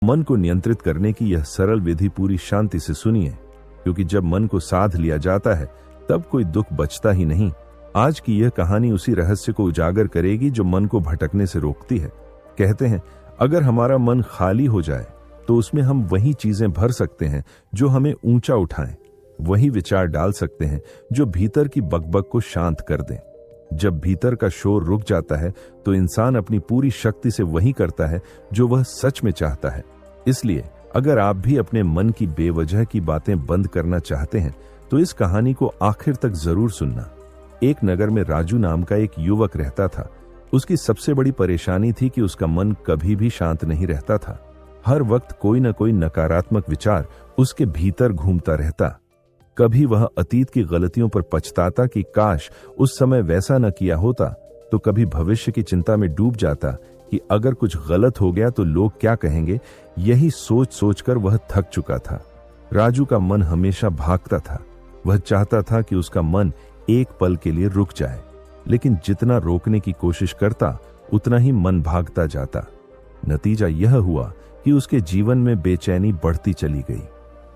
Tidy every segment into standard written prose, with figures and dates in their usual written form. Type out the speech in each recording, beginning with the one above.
मन को नियंत्रित करने की यह सरल विधि पूरी शांति से सुनिए, क्योंकि जब मन को साध लिया जाता है तब कोई दुख बचता ही नहीं। आज की यह कहानी उसी रहस्य को उजागर करेगी जो मन को भटकने से रोकती है। कहते हैं, अगर हमारा मन खाली हो जाए तो उसमें हम वही चीजें भर सकते हैं जो हमें ऊंचा उठाएं, वही विचार डाल सकते हैं जो भीतर की बकबक को शांत कर दें। जब भीतर का शोर रुक जाता है तो इंसान अपनी पूरी शक्ति से वही करता है जो वह सच में चाहता है। इसलिए अगर आप भी अपने मन की बेवजह की बातें बंद करना चाहते हैं तो इस कहानी को आखिर तक जरूर सुनना। एक नगर में राजू नाम का एक युवक रहता था। उसकी सबसे बड़ी परेशानी थी कि उसका मन कभी भी शांत नहीं रहता था। हर वक्त कोई न कोई नकारात्मक विचार उसके भीतर घूमता रहता। कभी वह अतीत की गलतियों पर पछताता कि काश उस समय वैसा न किया होता, तो कभी भविष्य की चिंता में डूब जाता कि अगर कुछ गलत हो गया तो लोग क्या कहेंगे। यही सोच सोचकर वह थक चुका था। राजू का मन हमेशा भागता था। वह चाहता था कि उसका मन एक पल के लिए रुक जाए, लेकिन जितना रोकने की कोशिश करता उतना ही मन भागता जाता। नतीजा यह हुआ कि उसके जीवन में बेचैनी बढ़ती चली गई।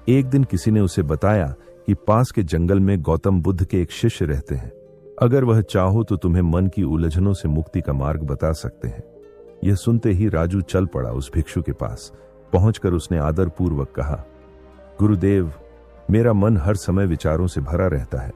एक दिन किसी ने उसे बताया कि पास के जंगल में गौतम बुद्ध के एक शिष्य रहते हैं। अगर वह चाहो तो तुम्हें मन की उलझनों से मुक्ति का मार्ग बता सकते हैं। यह सुनते ही राजू चल पड़ा उस भिक्षु के पास। पहुंचकर उसने आदर पूर्वक कहा, गुरुदेव, मेरा मन हर समय विचारों से भरा रहता है।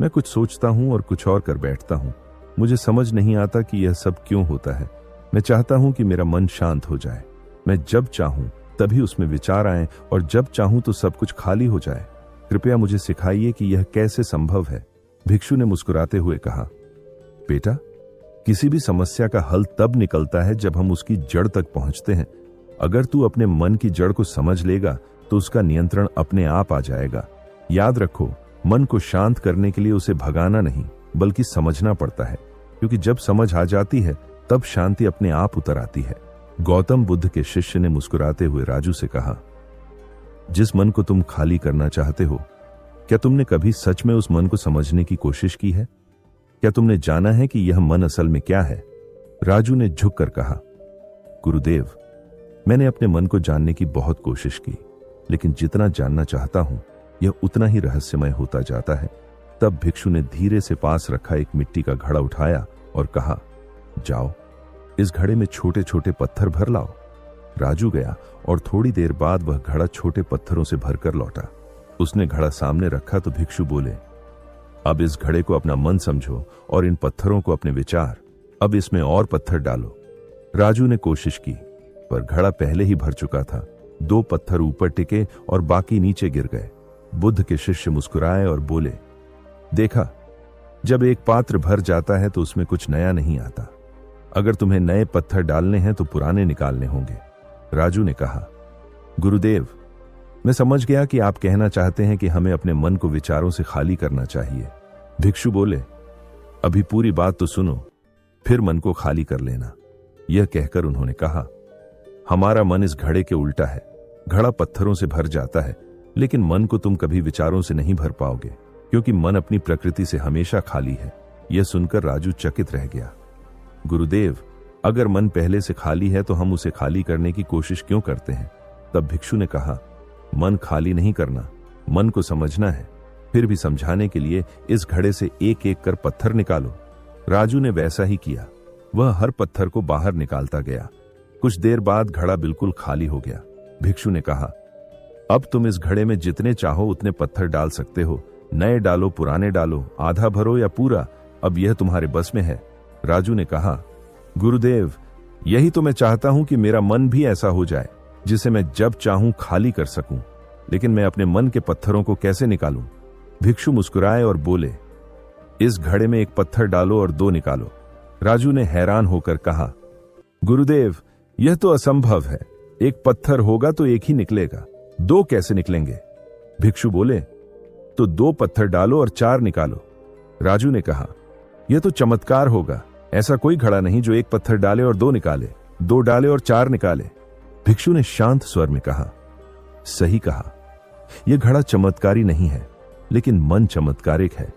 मैं कुछ सोचता हूं और कुछ और कर बैठता हूं। मुझे समझ नहीं आता कि यह सब क्यों होता है। मैं चाहता हूं कि मेरा मन शांत हो जाए। मैं जब चाहूं तभी उसमें विचार आए और जब चाहूं तो सब कुछ खाली हो जाए। कृपया मुझे सिखाइए कि यह कैसे संभव है। भिक्षु ने मुस्कुराते हुए कहा, बेटा, किसी भी समस्या का हल तब निकलता है जब हम उसकी जड़ तक पहुंचते हैं। अगर तू अपने मन की जड़ को समझ लेगा तो उसका नियंत्रण अपने आप आ जाएगा। याद रखो, मन को शांत करने के लिए उसे भगाना नहीं बल्कि समझना पड़ता है, क्योंकि जब समझ आ जाती है तब शांति अपने आप उतर आती है। गौतम बुद्ध के शिष्य ने मुस्कुराते हुए राजू से कहा, जिस मन को तुम खाली करना चाहते हो, क्या तुमने कभी सच में उस मन को समझने की कोशिश की है? क्या तुमने जाना है कि यह मन असल में क्या है? राजू ने झुककर कहा, गुरुदेव, मैंने अपने मन को जानने की बहुत कोशिश की, लेकिन जितना जानना चाहता हूं यह उतना ही रहस्यमय होता जाता है। तब भिक्षु ने धीरे से पास रखा एक मिट्टी का घड़ा उठाया और कहा, जाओ, इस घड़े में छोटे छोटे पत्थर भर लाओ। राजू गया और थोड़ी देर बाद वह घड़ा छोटे पत्थरों से भरकर लौटा। उसने घड़ा सामने रखा तो भिक्षु बोले, अब इस घड़े को अपना मन समझो और इन पत्थरों को अपने विचार। अब इसमें और पत्थर डालो। राजू ने कोशिश की, पर घड़ा पहले ही भर चुका था। 2 पत्थर ऊपर टिके और बाकी नीचे गिर गए। बुद्ध के शिष्य मुस्कुराए और बोले, देखा, जब एक पात्र भर जाता है तो उसमें कुछ नया नहीं आता। अगर तुम्हें नए पत्थर डालने हैं तो पुराने निकालने होंगे। राजू ने कहा, गुरुदेव, मैं समझ गया कि आप कहना चाहते हैं कि हमें अपने मन को विचारों से खाली करना चाहिए। भिक्षु बोले, अभी पूरी बात तो सुनो, फिर मन को खाली कर लेना। यह कहकर उन्होंने कहा, हमारा मन इस घड़े के उल्टा है। घड़ा पत्थरों से भर जाता है, लेकिन मन को तुम कभी विचारों से नहीं भर पाओगे, क्योंकि मन अपनी प्रकृति से हमेशा खाली है। यह सुनकर राजू चकित रह गया। गुरुदेव, अगर मन पहले से खाली है तो हम उसे खाली करने की कोशिश क्यों करते हैं? तब भिक्षु ने कहा, मन खाली नहीं करना, मन को समझना है। फिर भी समझाने के लिए इस घड़े से एक एक कर पत्थर निकालो। राजू ने वैसा ही किया। वह हर पत्थर को बाहर निकालता गया। कुछ देर बाद घड़ा बिल्कुल खाली हो गया। भिक्षु ने कहा, अब तुम इस घड़े में जितने चाहो उतने पत्थर डाल सकते हो। नए डालो, पुराने डालो, आधा भरो या पूरा, अब यह तुम्हारे बस में है। राजू ने कहा, गुरुदेव, यही तो मैं चाहता हूं कि मेरा मन भी ऐसा हो जाए जिसे मैं जब चाहूं खाली कर सकूं, लेकिन मैं अपने मन के पत्थरों को कैसे निकालूं? भिक्षु मुस्कुराए और बोले, इस घड़े में एक पत्थर डालो और 2 निकालो। राजू ने हैरान होकर कहा, गुरुदेव, यह तो असंभव है। एक पत्थर होगा तो एक ही निकलेगा, 2 कैसे निकलेंगे? भिक्षु बोले, तो 2 पत्थर डालो और 4 निकालो। राजू ने कहा, यह तो चमत्कार होगा। ऐसा कोई घड़ा नहीं जो एक पत्थर डाले और 2 निकाले, 2 डाले और 4 निकाले। भिक्षु ने शांत स्वर में कहा, सही कहा, यह घड़ा चमत्कारी नहीं है, लेकिन मन चमत्कारिक है।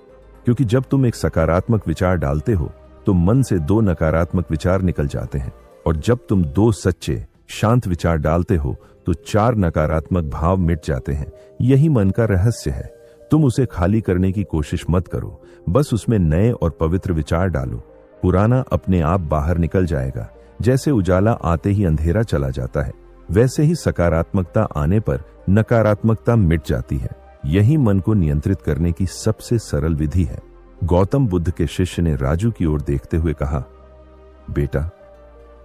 क्योंकि जब तुम एक सकारात्मक विचार डालते हो तो मन से 2 नकारात्मक विचार निकल जाते हैं, और जब तुम 2 सच्चे शांत विचार डालते हो तो 4 नकारात्मक भाव मिट जाते हैं। यही मन का रहस्य है। तुम उसे खाली करने की कोशिश मत करो, बस उसमें नए और पवित्र विचार डालो। पुराना अपने आप बाहर निकल जाएगा। जैसे उजाला आते ही अंधेरा चला जाता है, वैसे ही सकारात्मकता आने पर नकारात्मकता मिट जाती है। यही मन को नियंत्रित करने की सबसे सरल विधि है। गौतम बुद्ध के शिष्य ने राजू की ओर देखते हुए कहा, बेटा,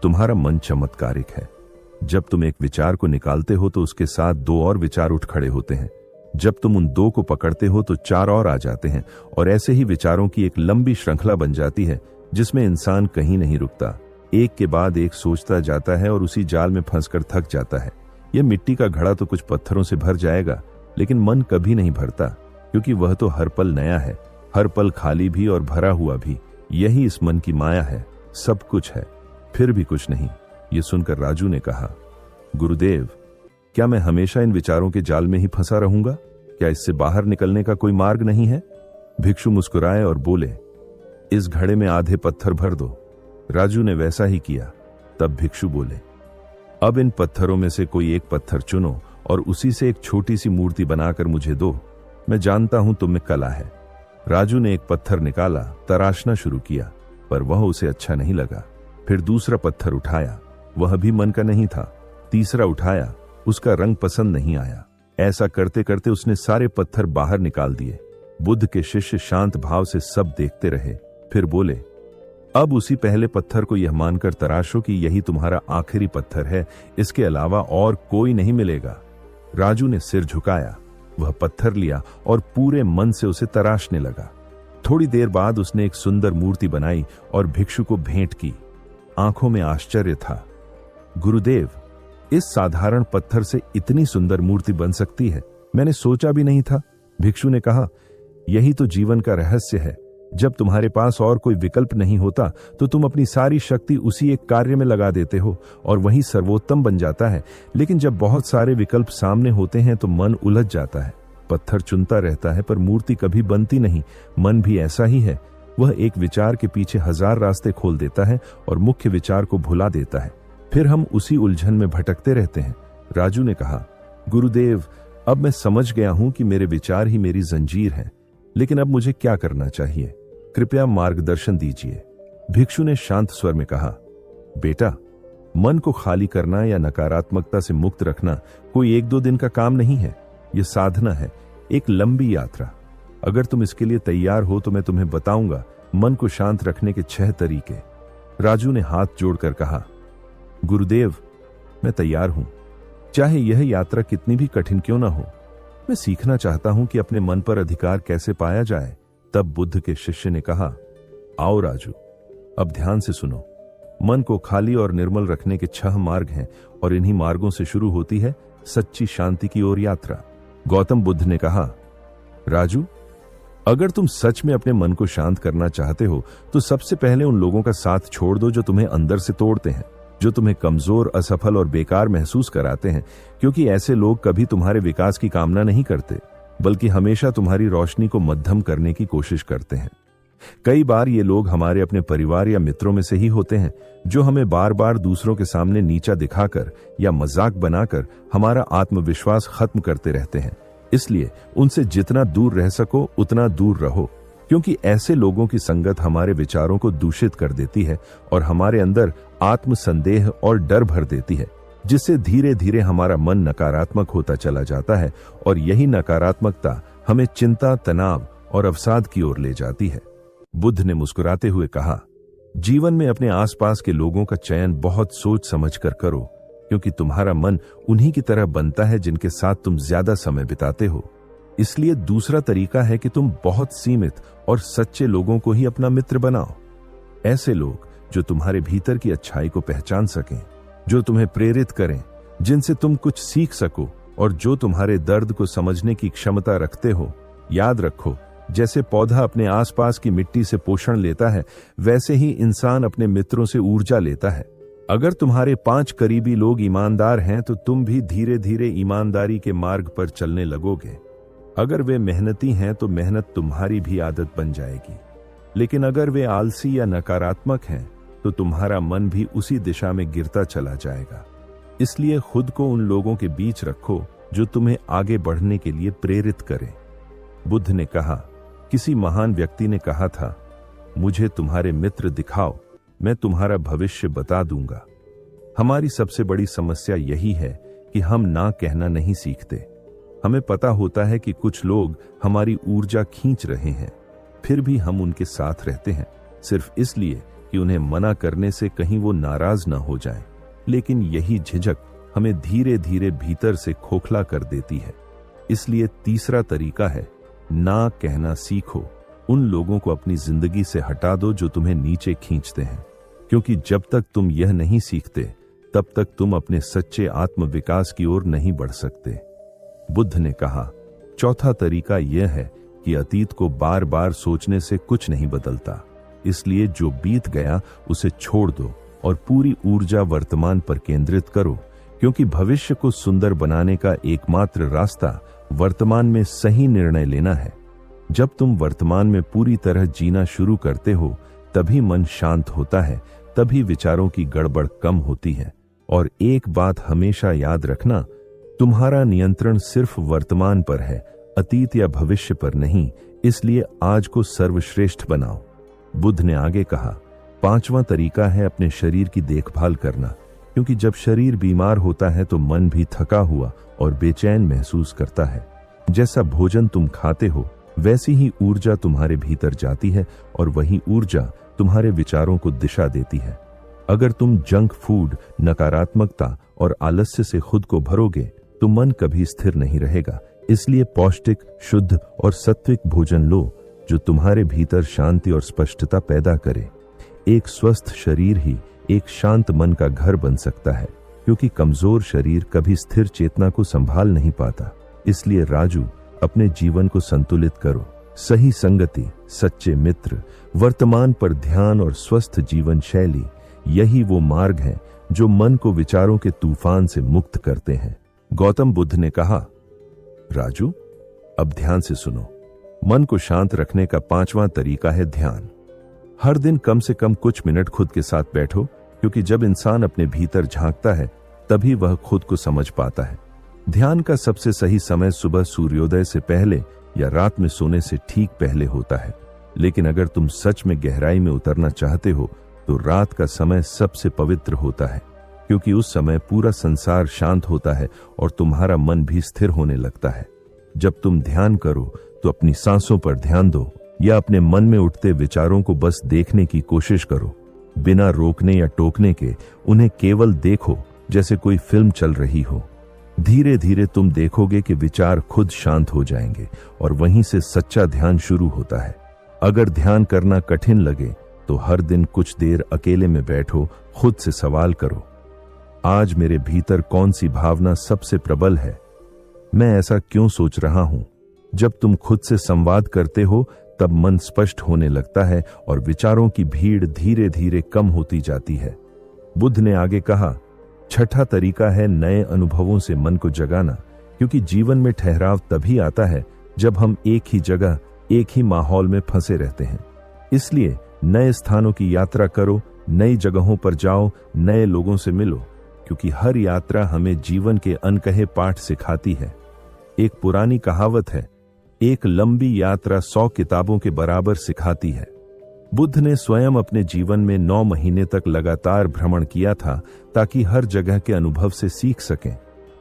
तुम्हारा मन चमत्कारिक है। जब तुम एक विचार को निकालते हो तो उसके साथ 2 और विचार उठ खड़े होते हैं। जब तुम उन 2 को पकड़ते हो तो 4 और आ जाते हैं, और ऐसे ही विचारों की एक लंबी श्रृंखला बन जाती है जिसमें इंसान कहीं नहीं रुकता। एक के बाद एक सोचता जाता है और उसी जाल में फंसकर थक जाता है। यह मिट्टी का घड़ा तो कुछ पत्थरों से भर जाएगा, लेकिन मन कभी नहीं भरता, क्योंकि वह तो हर पल नया है, हर पल खाली भी और भरा हुआ भी। यही इस मन की माया है। सब कुछ है, फिर भी कुछ नहीं। ये सुनकर राजू ने कहा, गुरुदेव, क्या मैं हमेशा इन विचारों के जाल में ही फंसा रहूंगा? क्या इससे बाहर निकलने का कोई मार्ग नहीं है? भिक्षु मुस्कुराए और बोले, इस घड़े में आधे पत्थर भर दो। राजू ने वैसा ही किया। तब भिक्षु बोले, अब इन पत्थरों में से कोई एक पत्थर चुनो और उसी से एक छोटी सी मूर्ति बनाकर मुझे दो। मैं जानता हूं तुम में कला है। राजू ने एक पत्थर निकाला, तराशना शुरू किया, पर वह उसे अच्छा नहीं लगा। फिर दूसरा पत्थर उठाया, वह भी मन का नहीं था। तीसरा उठाया, उसका रंग पसंद नहीं आया। ऐसा करते करते उसने सारे पत्थर बाहर निकाल दिए। बुद्ध के शिष्य शांत भाव से सब देखते रहे। फिर बोले, अब उसी पहले पत्थर को यह मानकर तराशो कि यही तुम्हारा आखिरी पत्थर है, इसके अलावा और कोई नहीं मिलेगा। राजू ने सिर झुकाया, वह पत्थर लिया और पूरे मन से उसे तराशने लगा। थोड़ी देर बाद उसने एक सुंदर मूर्ति बनाई और भिक्षु को भेंट की। आंखों में आश्चर्य था। गुरुदेव, इस साधारण पत्थर से इतनी सुंदर मूर्ति बन सकती है, मैंने सोचा भी नहीं था। भिक्षु ने कहा, यही तो जीवन का रहस्य है। जब तुम्हारे पास और कोई विकल्प नहीं होता तो तुम अपनी सारी शक्ति उसी एक कार्य में लगा देते हो और वही सर्वोत्तम बन जाता है। लेकिन जब बहुत सारे विकल्प सामने होते हैं तो मन उलझ जाता है। पत्थर चुनता रहता है पर मूर्ति कभी बनती नहीं। मन भी ऐसा ही है। वह एक विचार के पीछे 1000 रास्ते खोल देता है और मुख्य विचार को भुला देता है। फिर हम उसी उलझन में भटकते रहते हैं। राजू ने कहा, गुरुदेव, अब मैं समझ गया हूं कि मेरे विचार ही मेरी जंजीर हैं। लेकिन अब मुझे क्या करना चाहिए? कृपया मार्गदर्शन दीजिए। भिक्षु ने शांत स्वर में कहा, बेटा, मन को खाली करना या नकारात्मकता से मुक्त रखना कोई 1-2 दिन का काम नहीं है। यह साधना है, एक लंबी यात्रा। अगर तुम इसके लिए तैयार हो तो मैं तुम्हें बताऊंगा मन को शांत रखने के 6 तरीके। राजू ने हाथ जोड़कर कहा, गुरुदेव, मैं तैयार हूं, चाहे यह यात्रा कितनी भी कठिन क्यों ना हो। मैं सीखना चाहता हूं कि अपने मन पर अधिकार कैसे पाया जाए। तब बुद्ध के शिष्य ने कहा, आओ राजू, अब ध्यान से सुनो। मन को खाली और निर्मल रखने के 6 मार्ग हैं और इन्हीं मार्गों से शुरू होती है सच्ची शांति की ओर यात्रा। गौतम बुद्ध ने कहा, राजू, अगर तुम सच में अपने मन को शांत करना चाहते हो तो सबसे पहले उन लोगों का साथ छोड़ दो जो तुम्हें अंदर से तोड़ते हैं, जो तुम्हें कमजोर, असफल और बेकार महसूस कराते हैं, क्योंकि ऐसे लोग कभी तुम्हारे विकास की कामना नहीं करते, बल्कि हमेशा तुम्हारी रोशनी को मध्यम करने की कोशिश करते हैं। कई बार ये लोग हमारे अपने परिवार या मित्रों में से ही होते हैं, जो हमें बार बार दूसरों के सामने नीचा दिखाकर या मजाक बनाकर हमारा आत्मविश्वास खत्म करते रहते हैं। इसलिए उनसे जितना दूर रह सको उतना दूर रहो, क्योंकि ऐसे लोगों की संगत हमारे विचारों को दूषित कर देती है और हमारे अंदर आत्मसंदेह और डर भर देती है, जिससे धीरे धीरे हमारा मन नकारात्मक होता चला जाता है और यही नकारात्मकता हमें चिंता, तनाव और अवसाद की ओर ले जाती है। बुद्ध ने मुस्कुराते हुए कहा, जीवन में अपने आसपास के लोगों का चयन बहुत सोच समझ कर करो, क्योंकि तुम्हारा मन उन्हीं की तरह बनता है जिनके साथ तुम ज्यादा समय बिताते हो। इसलिए दूसरा तरीका है कि तुम बहुत सीमित और सच्चे लोगों को ही अपना मित्र बनाओ। ऐसे लोग जो तुम्हारे भीतर की अच्छाई को पहचान सकें, जो तुम्हें प्रेरित करें, जिनसे तुम कुछ सीख सको और जो तुम्हारे दर्द को समझने की क्षमता रखते हो। याद रखो, जैसे पौधा अपने आसपास की मिट्टी से पोषण लेता है, वैसे ही इंसान अपने मित्रों से ऊर्जा लेता है। अगर तुम्हारे 5 करीबी लोग ईमानदार हैं तो तुम भी धीरे धीरे ईमानदारी के मार्ग पर चलने लगोगे। अगर वे मेहनती हैं तो मेहनत तुम्हारी भी आदत बन जाएगी। लेकिन अगर वे आलसी या नकारात्मक हैं तो तुम्हारा मन भी उसी दिशा में गिरता चला जाएगा। इसलिए खुद को उन लोगों के बीच रखो जो तुम्हें आगे बढ़ने के लिए प्रेरित करें। बुद्ध ने कहा, किसी महान व्यक्ति ने कहा था, मुझे तुम्हारे मित्र दिखाओ, मैं तुम्हारा भविष्य बता दूंगा। हमारी सबसे बड़ी समस्या यही है कि हम ना कहना नहीं सीखते। हमें पता होता है कि कुछ लोग हमारी ऊर्जा खींच रहे हैं, फिर भी हम उनके साथ रहते हैं, सिर्फ इसलिए कि उन्हें मना करने से कहीं वो नाराज ना हो जाएं। लेकिन यही झिझक हमें धीरे धीरे भीतर से खोखला कर देती है। इसलिए तीसरा तरीका है, ना कहना सीखो। उन लोगों को अपनी जिंदगी से हटा दो जो तुम्हें नीचे खींचते हैं, क्योंकि जब तक तुम यह नहीं सीखते तब तक तुम अपने सच्चे आत्म विकास की ओर नहीं बढ़ सकते। बुद्ध ने कहा, चौथा तरीका यह है कि अतीत को बार बार सोचने से कुछ नहीं बदलता। इसलिए जो बीत गया उसे छोड़ दो और पूरी ऊर्जा वर्तमान पर केंद्रित करो, क्योंकि भविष्य को सुंदर बनाने का एकमात्र रास्ता वर्तमान में सही निर्णय लेना है। जब तुम वर्तमान में पूरी तरह जीना शुरू करते हो, तभी मन शांत होता है, तभी विचारों की गड़बड़ कम होती है। और एक बात हमेशा याद रखना, तुम्हारा नियंत्रण सिर्फ वर्तमान पर है, अतीत या भविष्य पर नहीं। इसलिए आज को सर्वश्रेष्ठ बनाओ। बुद्ध ने आगे कहा, पांचवा तरीका है अपने शरीर की देखभाल करना, क्योंकि जब शरीर बीमार होता है तो मन भी थका हुआ और बेचैन महसूस करता है। जैसा भोजन तुम खाते हो, वैसी ही ऊर्जा तुम्हारे भीतर जाती है और वही ऊर्जा तुम्हारे विचारों को दिशा देती है। अगर तुम जंक फूड, नकारात्मकता और आलस्य से खुद को भरोगे तो मन कभी स्थिर नहीं रहेगा। इसलिए पौष्टिक, शुद्ध और सात्विक भोजन लो जो तुम्हारे भीतर शांति और स्पष्टता पैदा करे। एक स्वस्थ शरीर ही एक शांत मन का घर बन सकता है, क्योंकि कमजोर शरीर कभी स्थिर चेतना को संभाल नहीं पाता। इसलिए राजू, अपने जीवन को संतुलित करो। सही संगति, सच्चे मित्र, वर्तमान पर ध्यान और स्वस्थ जीवन शैली, यही वो मार्ग है जो मन को विचारों के तूफान से मुक्त करते हैं। गौतम बुद्ध ने कहा, राजू, अब ध्यान से सुनो। मन को शांत रखने का पांचवा तरीका है ध्यान। हर दिन कम से कम कुछ मिनट खुद के साथ बैठो, क्योंकि जब इंसान अपने भीतर झांकता है तभी वह खुद को समझ पाता है। ध्यान का सबसे सही समय सुबह सूर्योदय से पहले या रात में सोने से ठीक पहले होता है। लेकिन अगर तुम सच में गहराई में उतरना चाहते हो तो रात का समय सबसे पवित्र होता है, क्योंकि उस समय पूरा संसार शांत होता है और तुम्हारा मन भी स्थिर होने लगता है। जब तुम ध्यान करो तो अपनी सांसों पर ध्यान दो या अपने मन में उठते विचारों को बस देखने की कोशिश करो, बिना रोकने या टोकने के। उन्हें केवल देखो जैसे कोई फिल्म चल रही हो। धीरे धीरे तुम देखोगे कि विचार खुद शांत हो जाएंगे और वहीं से सच्चा ध्यान शुरू होता है। अगर ध्यान करना कठिन लगे तो हर दिन कुछ देर अकेले में बैठो, खुद से सवाल करो, आज मेरे भीतर कौन सी भावना सबसे प्रबल है? मैं ऐसा क्यों सोच रहा हूं? जब तुम खुद से संवाद करते हो तब मन स्पष्ट होने लगता है और विचारों की भीड़ धीरे धीरे कम होती जाती है। बुद्ध ने आगे कहा, छठा तरीका है नए अनुभवों से मन को जगाना, क्योंकि जीवन में ठहराव तभी आता है जब हम एक ही जगह, एक ही माहौल में फंसे रहते हैं। इसलिए नए स्थानों की यात्रा करो, नई जगहों पर जाओ, नए लोगों से मिलो, क्योंकि हर यात्रा हमें जीवन के अनकहे पाठ सिखाती है। एक पुरानी कहावत है, एक लंबी यात्रा 100 किताबों के बराबर सिखाती है। बुद्ध ने स्वयं अपने जीवन में 9 महीने तक लगातार भ्रमण किया था ताकि हर जगह के अनुभव से सीख सकें,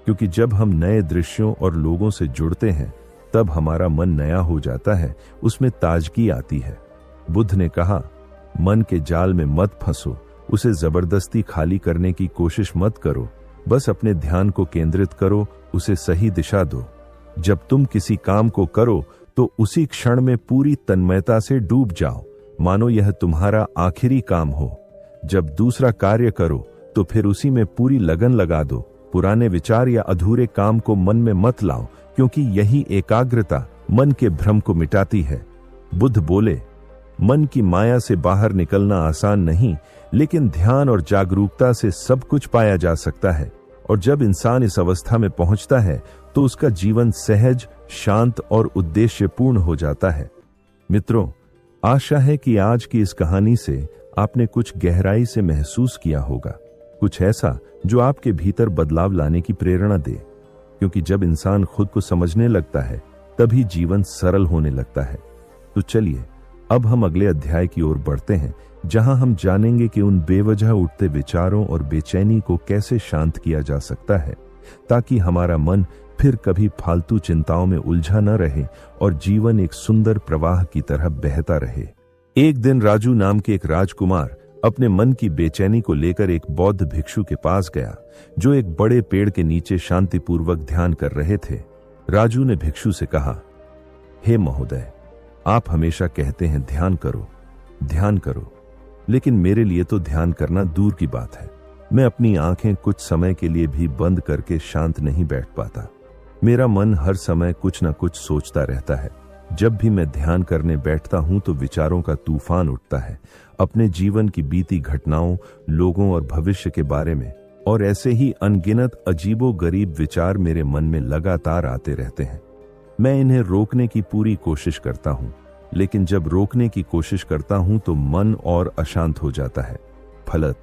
क्योंकि जब हम नए दृश्यों और लोगों से जुड़ते हैं तब हमारा मन नया हो जाता है, उसमें ताजगी आती है। बुद्ध ने कहा, मन के जाल में मत फंसो, उसे जबरदस्ती खाली करने की कोशिश मत करो, बस अपने ध्यान को केंद्रित करो, उसे सही दिशा दो। जब तुम किसी काम को करो तो उसी क्षण में पूरी तन्मयता से डूब जाओ, मानो यह तुम्हारा आखिरी काम हो। जब दूसरा कार्य करो तो फिर उसी में पूरी लगन लगा दो। पुराने विचार या अधूरे काम को मन में मत लाओ, क्योंकि यही एकाग्रता मन के भ्रम को मिटाती है। बुद्ध बोले, मन की माया से बाहर निकलना आसान नहीं, लेकिन ध्यान और जागरूकता से सब कुछ पाया जा सकता है। और जब इंसान इस अवस्था में पहुंचता है तो उसका जीवन सहज, शांत और उद्देश्यपूर्ण हो जाता है। मित्रों, आशा है कि आज की इस कहानी से आपने कुछ गहराई से महसूस किया होगा। कुछ ऐसा जो आपके भीतर बदलाव लाने की प्रेरणा दे, क्योंकि जब इंसान खुद को समझने लगता है तभी जीवन सरल होने लगता है। तो चलिए अब हम अगले अध्याय की ओर बढ़ते हैं, जहां हम जानेंगे कि उन बेवजह उठते विचारों और बेचैनी को कैसे शांत किया जा सकता है, ताकि हमारा मन फिर कभी फालतू चिंताओं में उलझा न रहे और जीवन एक सुंदर प्रवाह की तरह बहता रहे। एक दिन राजू नाम के एक राजकुमार अपने मन की बेचैनी को लेकर एक बौद्ध भिक्षु के पास गया, जो एक बड़े पेड़ के नीचे शांतिपूर्वक ध्यान कर रहे थे। राजू ने भिक्षु से कहा, हे महोदय, आप हमेशा कहते हैं ध्यान करो, ध्यान करो, लेकिन मेरे लिए तो ध्यान करना दूर की बात है। मैं अपनी आंखें कुछ समय के लिए भी बंद करके शांत नहीं बैठ पाता। मेरा मन हर समय कुछ न कुछ सोचता रहता है। जब भी मैं ध्यान करने बैठता हूं तो विचारों का तूफान उठता है, अपने जीवन की बीती घटनाओं, लोगों और भविष्य के बारे में, और ऐसे ही अनगिनत अजीबोगरीब विचार मेरे मन में लगातार आते रहते हैं। मैं इन्हें रोकने की पूरी कोशिश करता हूं, लेकिन जब रोकने की कोशिश करता हूं तो मन और अशांत हो जाता है। फलत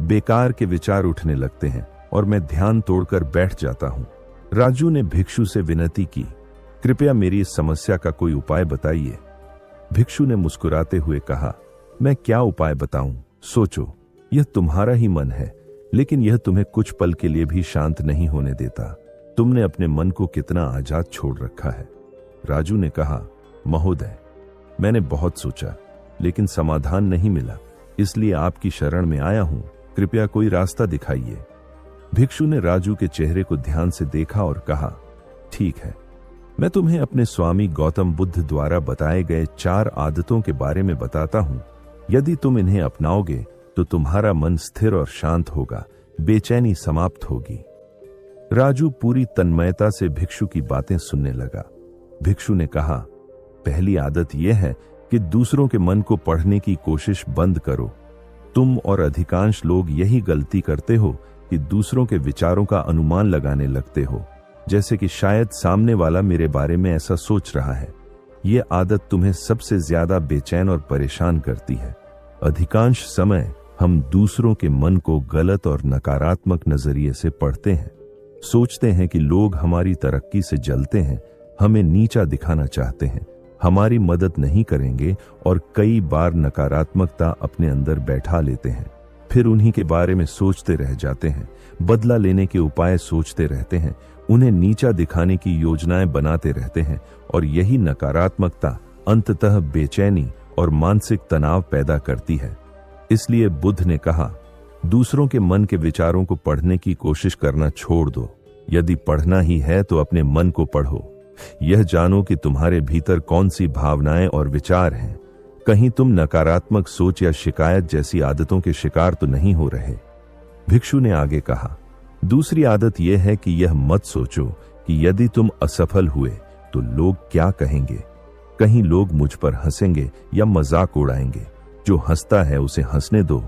बेकार के विचार उठने लगते हैं और मैं ध्यान तोड़कर बैठ जाता हूं। राजू ने भिक्षु से विनती की, कृपया मेरी इस समस्या का कोई उपाय बताइए। भिक्षु ने मुस्कुराते हुए कहा, मैं क्या उपाय बताऊं? सोचो, यह तुम्हारा ही मन है, लेकिन यह तुम्हें कुछ पल के लिए भी शांत नहीं होने देता। तुमने अपने मन को कितना आजाद छोड़ रखा है। राजू ने कहा, महोदय, मैंने बहुत सोचा, लेकिन समाधान नहीं मिला, इसलिए आपकी शरण में आया हूं। कृपया कोई रास्ता दिखाइए। भिक्षु ने राजू के चेहरे को ध्यान से देखा और कहा, ठीक है, मैं तुम्हें अपने स्वामी गौतम बुद्ध द्वारा बताए गए 4 आदतों के बारे में बताता हूं। यदि तुम इन्हें अपनाओगे तो तुम्हारा मन स्थिर और शांत होगा, बेचैनी समाप्त होगी। राजू पूरी तन्मयता से भिक्षु की बातें सुनने लगा। भिक्षु ने कहा, पहली आदत यह है कि दूसरों के मन को पढ़ने की कोशिश बंद करो। तुम और अधिकांश लोग यही गलती करते हो कि दूसरों के विचारों का अनुमान लगाने लगते हो, जैसे कि शायद सामने वाला मेरे बारे में ऐसा सोच रहा है। यह आदत तुम्हें सबसे ज्यादा बेचैन और परेशान करती है। अधिकांश समय हम दूसरों के मन को गलत और नकारात्मक नजरिए से पढ़ते हैं। सोचते हैं कि लोग हमारी तरक्की से जलते हैं, हमें नीचा दिखाना चाहते हैं, हमारी मदद नहीं करेंगे, और कई बार नकारात्मकता अपने अंदर बैठा लेते हैं। फिर उन्हीं के बारे में सोचते रह जाते हैं, बदला लेने के उपाय सोचते रहते हैं, उन्हें नीचा दिखाने की योजनाएं बनाते रहते हैं, और यही नकारात्मकता अंततः बेचैनी और मानसिक तनाव पैदा करती है। इसलिए बुद्ध ने कहा, दूसरों के मन के विचारों को पढ़ने की कोशिश करना छोड़ दो। यदि पढ़ना ही है तो अपने मन को पढ़ो। यह जानो कि तुम्हारे भीतर कौन सी भावनाएं और विचार हैं। कहीं तुम नकारात्मक सोच या शिकायत जैसी आदतों के शिकार तो नहीं हो रहे। भिक्षु ने आगे कहा, दूसरी आदत यह है कि यह मत सोचो कि यदि तुम असफल हुए तो लोग क्या कहेंगे। कहीं लोग मुझ पर हंसेंगे या मजाक उड़ाएंगे। जो हंसता है उसे हंसने दो,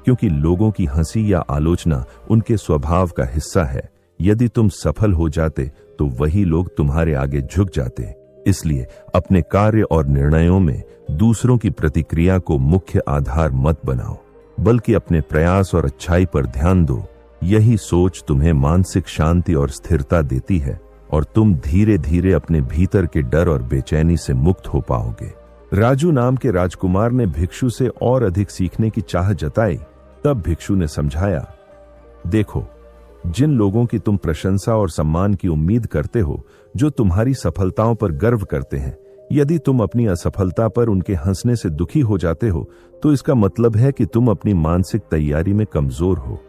क्योंकि लोगों की हंसी या आलोचना उनके स्वभाव का हिस्सा है। यदि तुम सफल हो जाते तो वही लोग तुम्हारे आगे झुक जाते। इसलिए अपने कार्य और निर्णयों में दूसरों की प्रतिक्रिया को मुख्य आधार मत बनाओ, बल्कि अपने प्रयास और अच्छाई पर ध्यान दो। यही सोच तुम्हें मानसिक शांति और स्थिरता देती है, और तुम धीरे धीरे अपने भीतर के डर और बेचैनी से मुक्त हो पाओगे। राजू नाम के राजकुमार ने भिक्षु से और अधिक सीखने की चाह जताई। तब भिक्षु ने समझाया, देखो, जिन लोगों की तुम प्रशंसा और सम्मान की उम्मीद करते हो, जो तुम्हारी सफलताओं पर गर्व करते हैं, यदि तुम अपनी असफलता पर उनके हंसने से दुखी हो जाते हो तो इसका मतलब है कि तुम अपनी मानसिक तैयारी में कमजोर हो।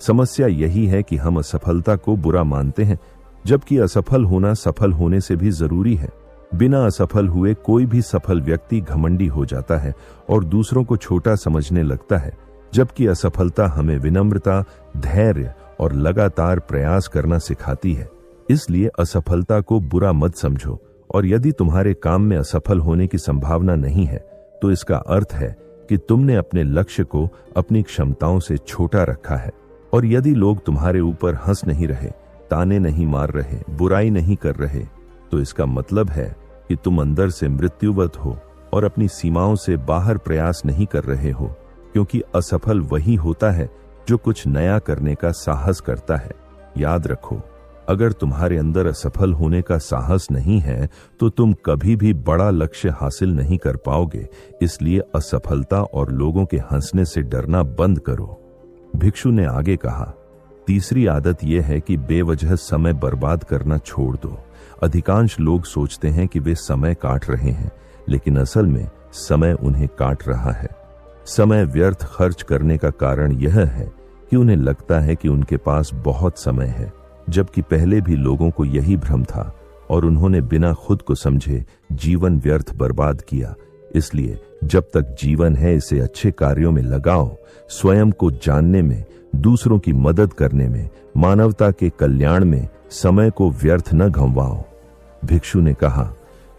समस्या यही है कि हम असफलता को बुरा मानते हैं, जबकि असफल होना सफल होने से भी जरूरी है। बिना असफल हुए कोई भी सफल व्यक्ति घमंडी हो जाता है और दूसरों को छोटा समझने लगता है, जबकि असफलता हमें विनम्रता, धैर्य और लगातार प्रयास करना सिखाती है। इसलिए असफलता को बुरा मत समझो, और यदि तुम्हारे काम में असफल होने की संभावना नहीं है तो इसका अर्थ है कि तुमने अपने लक्ष्य को अपनी क्षमताओं से छोटा रखा है। और यदि लोग तुम्हारे ऊपर हंस नहीं रहे, ताने नहीं मार रहे, बुराई नहीं कर रहे, तो इसका मतलब है कि तुम अंदर से मृत्युवत हो और अपनी सीमाओं से बाहर प्रयास नहीं कर रहे हो, क्योंकि असफल वही होता है जो कुछ नया करने का साहस करता है। याद रखो, अगर तुम्हारे अंदर असफल होने का साहस नहीं है तो तुम कभी भी बड़ा लक्ष्य हासिल नहीं कर पाओगे। इसलिए असफलता और लोगों के हंसने से डरना बंद करो। भिक्षु ने आगे कहा, तीसरी आदत यह है कि बेवजह समय बर्बाद करना छोड़ दो। अधिकांश लोग सोचते हैं कि वे समय काट रहे हैं, लेकिन असल में समय उन्हें काट रहा है। समय व्यर्थ खर्च करने का कारण यह है कि उन्हें लगता है कि उनके पास बहुत समय है, जबकि पहले भी लोगों को यही भ्रम था और उन्होंने बिना खुद को समझे जीवन व्यर्थ बर्बाद किया। इसलिए जब तक जीवन है इसे अच्छे कार्यों में लगाओ, स्वयं को जानने में, दूसरों की मदद करने में, मानवता के कल्याण में समय को व्यर्थ न गंवाओ। भिक्षु ने कहा,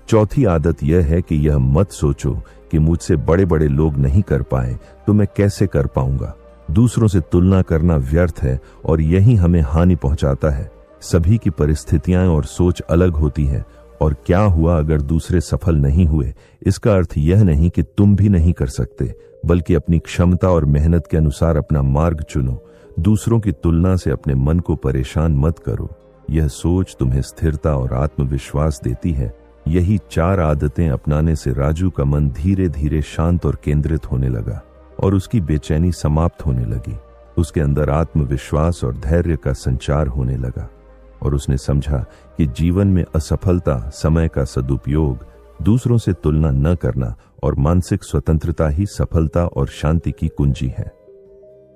चौथी आदत यह है कि यह मत सोचो कि मुझसे बड़े बड़े लोग नहीं कर पाए तो मैं कैसे कर पाऊंगा। दूसरों से तुलना करना व्यर्थ है और यही हमें हानि पहुंचाता है। सभी की परिस्थितियां और सोच अलग होती है, और क्या हुआ अगर दूसरे सफल नहीं हुए, इसका अर्थ यह नहीं कि तुम भी नहीं कर सकते, बल्कि अपनी क्षमता और मेहनत के अनुसार अपना मार्ग चुनो। दूसरों की तुलना से अपने मन को परेशान मत करो। यह सोच तुम्हें स्थिरता और आत्मविश्वास देती है। यही 4 आदतें अपनाने से राजू का मन धीरे धीरे शांत और केंद्रित होने लगा और उसकी बेचैनी समाप्त होने लगी। उसके अंदर आत्मविश्वास और धैर्य का संचार होने लगा और उसने समझा कि जीवन में असफलता, समय का सदुपयोग, दूसरों से तुलना न करना और मानसिक स्वतंत्रता ही सफलता और शांति की कुंजी है।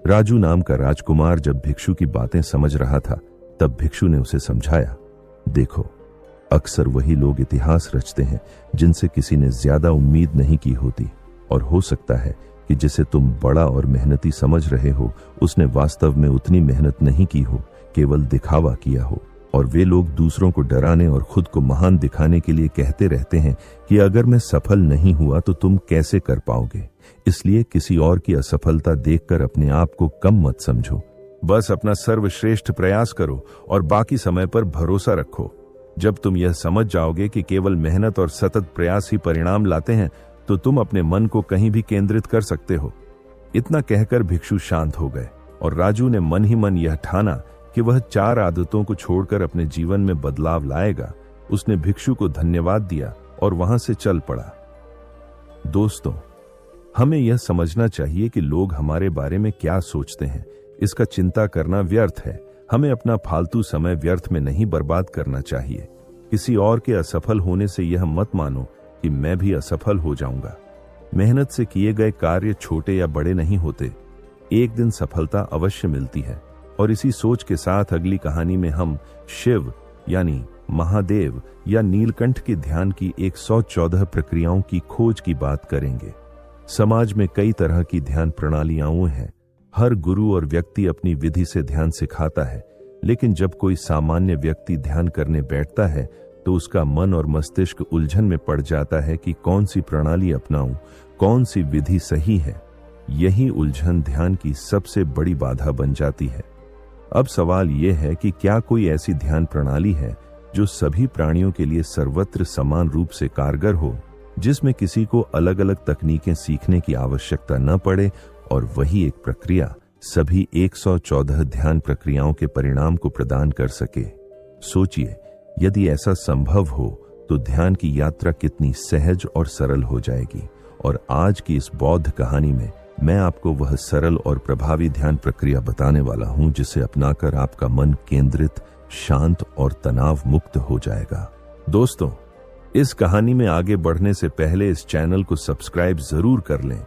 राजू नाम का राजकुमार जब भिक्षु की बातें समझ रहा था, तब भिक्षु ने उसे समझाया, देखो, अक्सर वही लोग इतिहास रचते हैं जिनसे किसी ने ज्यादा उम्मीद नहीं की होती, और हो सकता है कि जिसे तुम बड़ा और मेहनती समझ रहे हो उसने वास्तव में उतनी मेहनत नहीं की हो, केवल दिखावा किया हो। और वे लोग दूसरों को डराने और खुद को महान दिखाने के लिए कहते रहते हैं कि अगर मैं सफल नहीं हुआ तो तुम कैसे कर पाओगे। इसलिए किसी और की असफलता देखकर अपने आप को कम मत समझो। बस अपना सर्वश्रेष्ठ प्रयास करो और बाकी समय पर भरोसा रखो। जब तुम यह समझ जाओगे कि केवल मेहनत और सतत प्रयास ही परिणाम लाते हैं, तो तुम अपने मन को कहीं भी केंद्रित कर सकते हो। इतना कहकर भिक्षु शांत हो गए और राजू ने मन ही मन यह ठाना कि वह 4 आदतों को छोड़कर अपने जीवन में बदलाव लाएगा। उसने भिक्षु को धन्यवाद दिया और वहां से चल पड़ा। दोस्तों, हमें यह समझना चाहिए कि लोग हमारे बारे में क्या सोचते हैं, इसका चिंता करना व्यर्थ है। हमें अपना फालतू समय व्यर्थ में नहीं बर्बाद करना चाहिए। किसी और के असफल होने से यह मत मानो कि मैं भी असफल हो जाऊंगा। मेहनत से किए गए कार्य छोटे या बड़े नहीं होते, एक दिन सफलता अवश्य मिलती है। और इसी सोच के साथ अगली कहानी में हम शिव यानी महादेव या नीलकंठ के ध्यान की 114 प्रक्रियाओं की खोज की बात करेंगे। समाज में कई तरह की ध्यान प्रणालियां हैं। हर गुरु और व्यक्ति अपनी विधि से ध्यान सिखाता है, लेकिन जब कोई सामान्य व्यक्ति ध्यान करने बैठता है तो उसका मन और मस्तिष्क उलझन में पड़ जाता है कि कौन सी प्रणाली अपनाऊं, कौन सी विधि सही है। यही उलझन ध्यान की सबसे बड़ी बाधा बन जाती है। अब सवाल यह है कि क्या कोई ऐसी ध्यान प्रणाली है जो सभी प्राणियों के लिए सर्वत्र समान रूप से कारगर हो, जिसमें किसी को अलग अलग तकनीकें सीखने की आवश्यकता न पड़े और वही एक प्रक्रिया सभी 114 ध्यान प्रक्रियाओं के परिणाम को प्रदान कर सके। सोचिए, यदि ऐसा संभव हो तो ध्यान की यात्रा कितनी सहज और सरल हो जाएगी। और आज की इस बौद्ध कहानी में मैं आपको वह सरल और प्रभावी ध्यान प्रक्रिया बताने वाला हूं जिसे अपनाकर आपका मन केंद्रित, शांत और तनाव मुक्त हो जाएगा। दोस्तों, इस कहानी में आगे बढ़ने से पहले इस चैनल को सब्सक्राइब जरूर कर लें।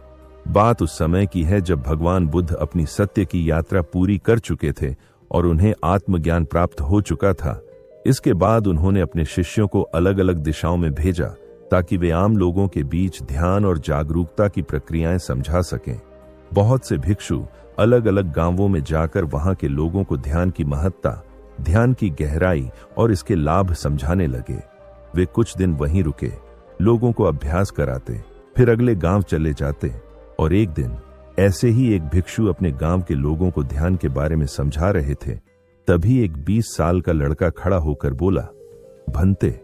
बात उस समय की है जब भगवान बुद्ध अपनी सत्य की यात्रा पूरी कर चुके थे और उन्हें आत्मज्ञान प्राप्त हो चुका था। इसके बाद उन्होंने अपने शिष्यों को अलग अलग दिशाओं में भेजा ताकि वे आम लोगों के बीच ध्यान और जागरूकता की प्रक्रियाएं समझा सकें। बहुत से भिक्षु अलग अलग गांवों में जाकर वहां के लोगों को ध्यान की महत्ता, ध्यान की गहराई और इसके लाभ समझाने लगे। वे कुछ दिन वहीं रुके, लोगों को अभ्यास कराते, फिर अगले गांव चले जाते। और एक दिन ऐसे ही एक भिक्षु अपने गांव के लोगों को ध्यान के बारे में समझा रहे थे। तभी एक 20 साल का लड़का खड़ा होकर बोला, भंते,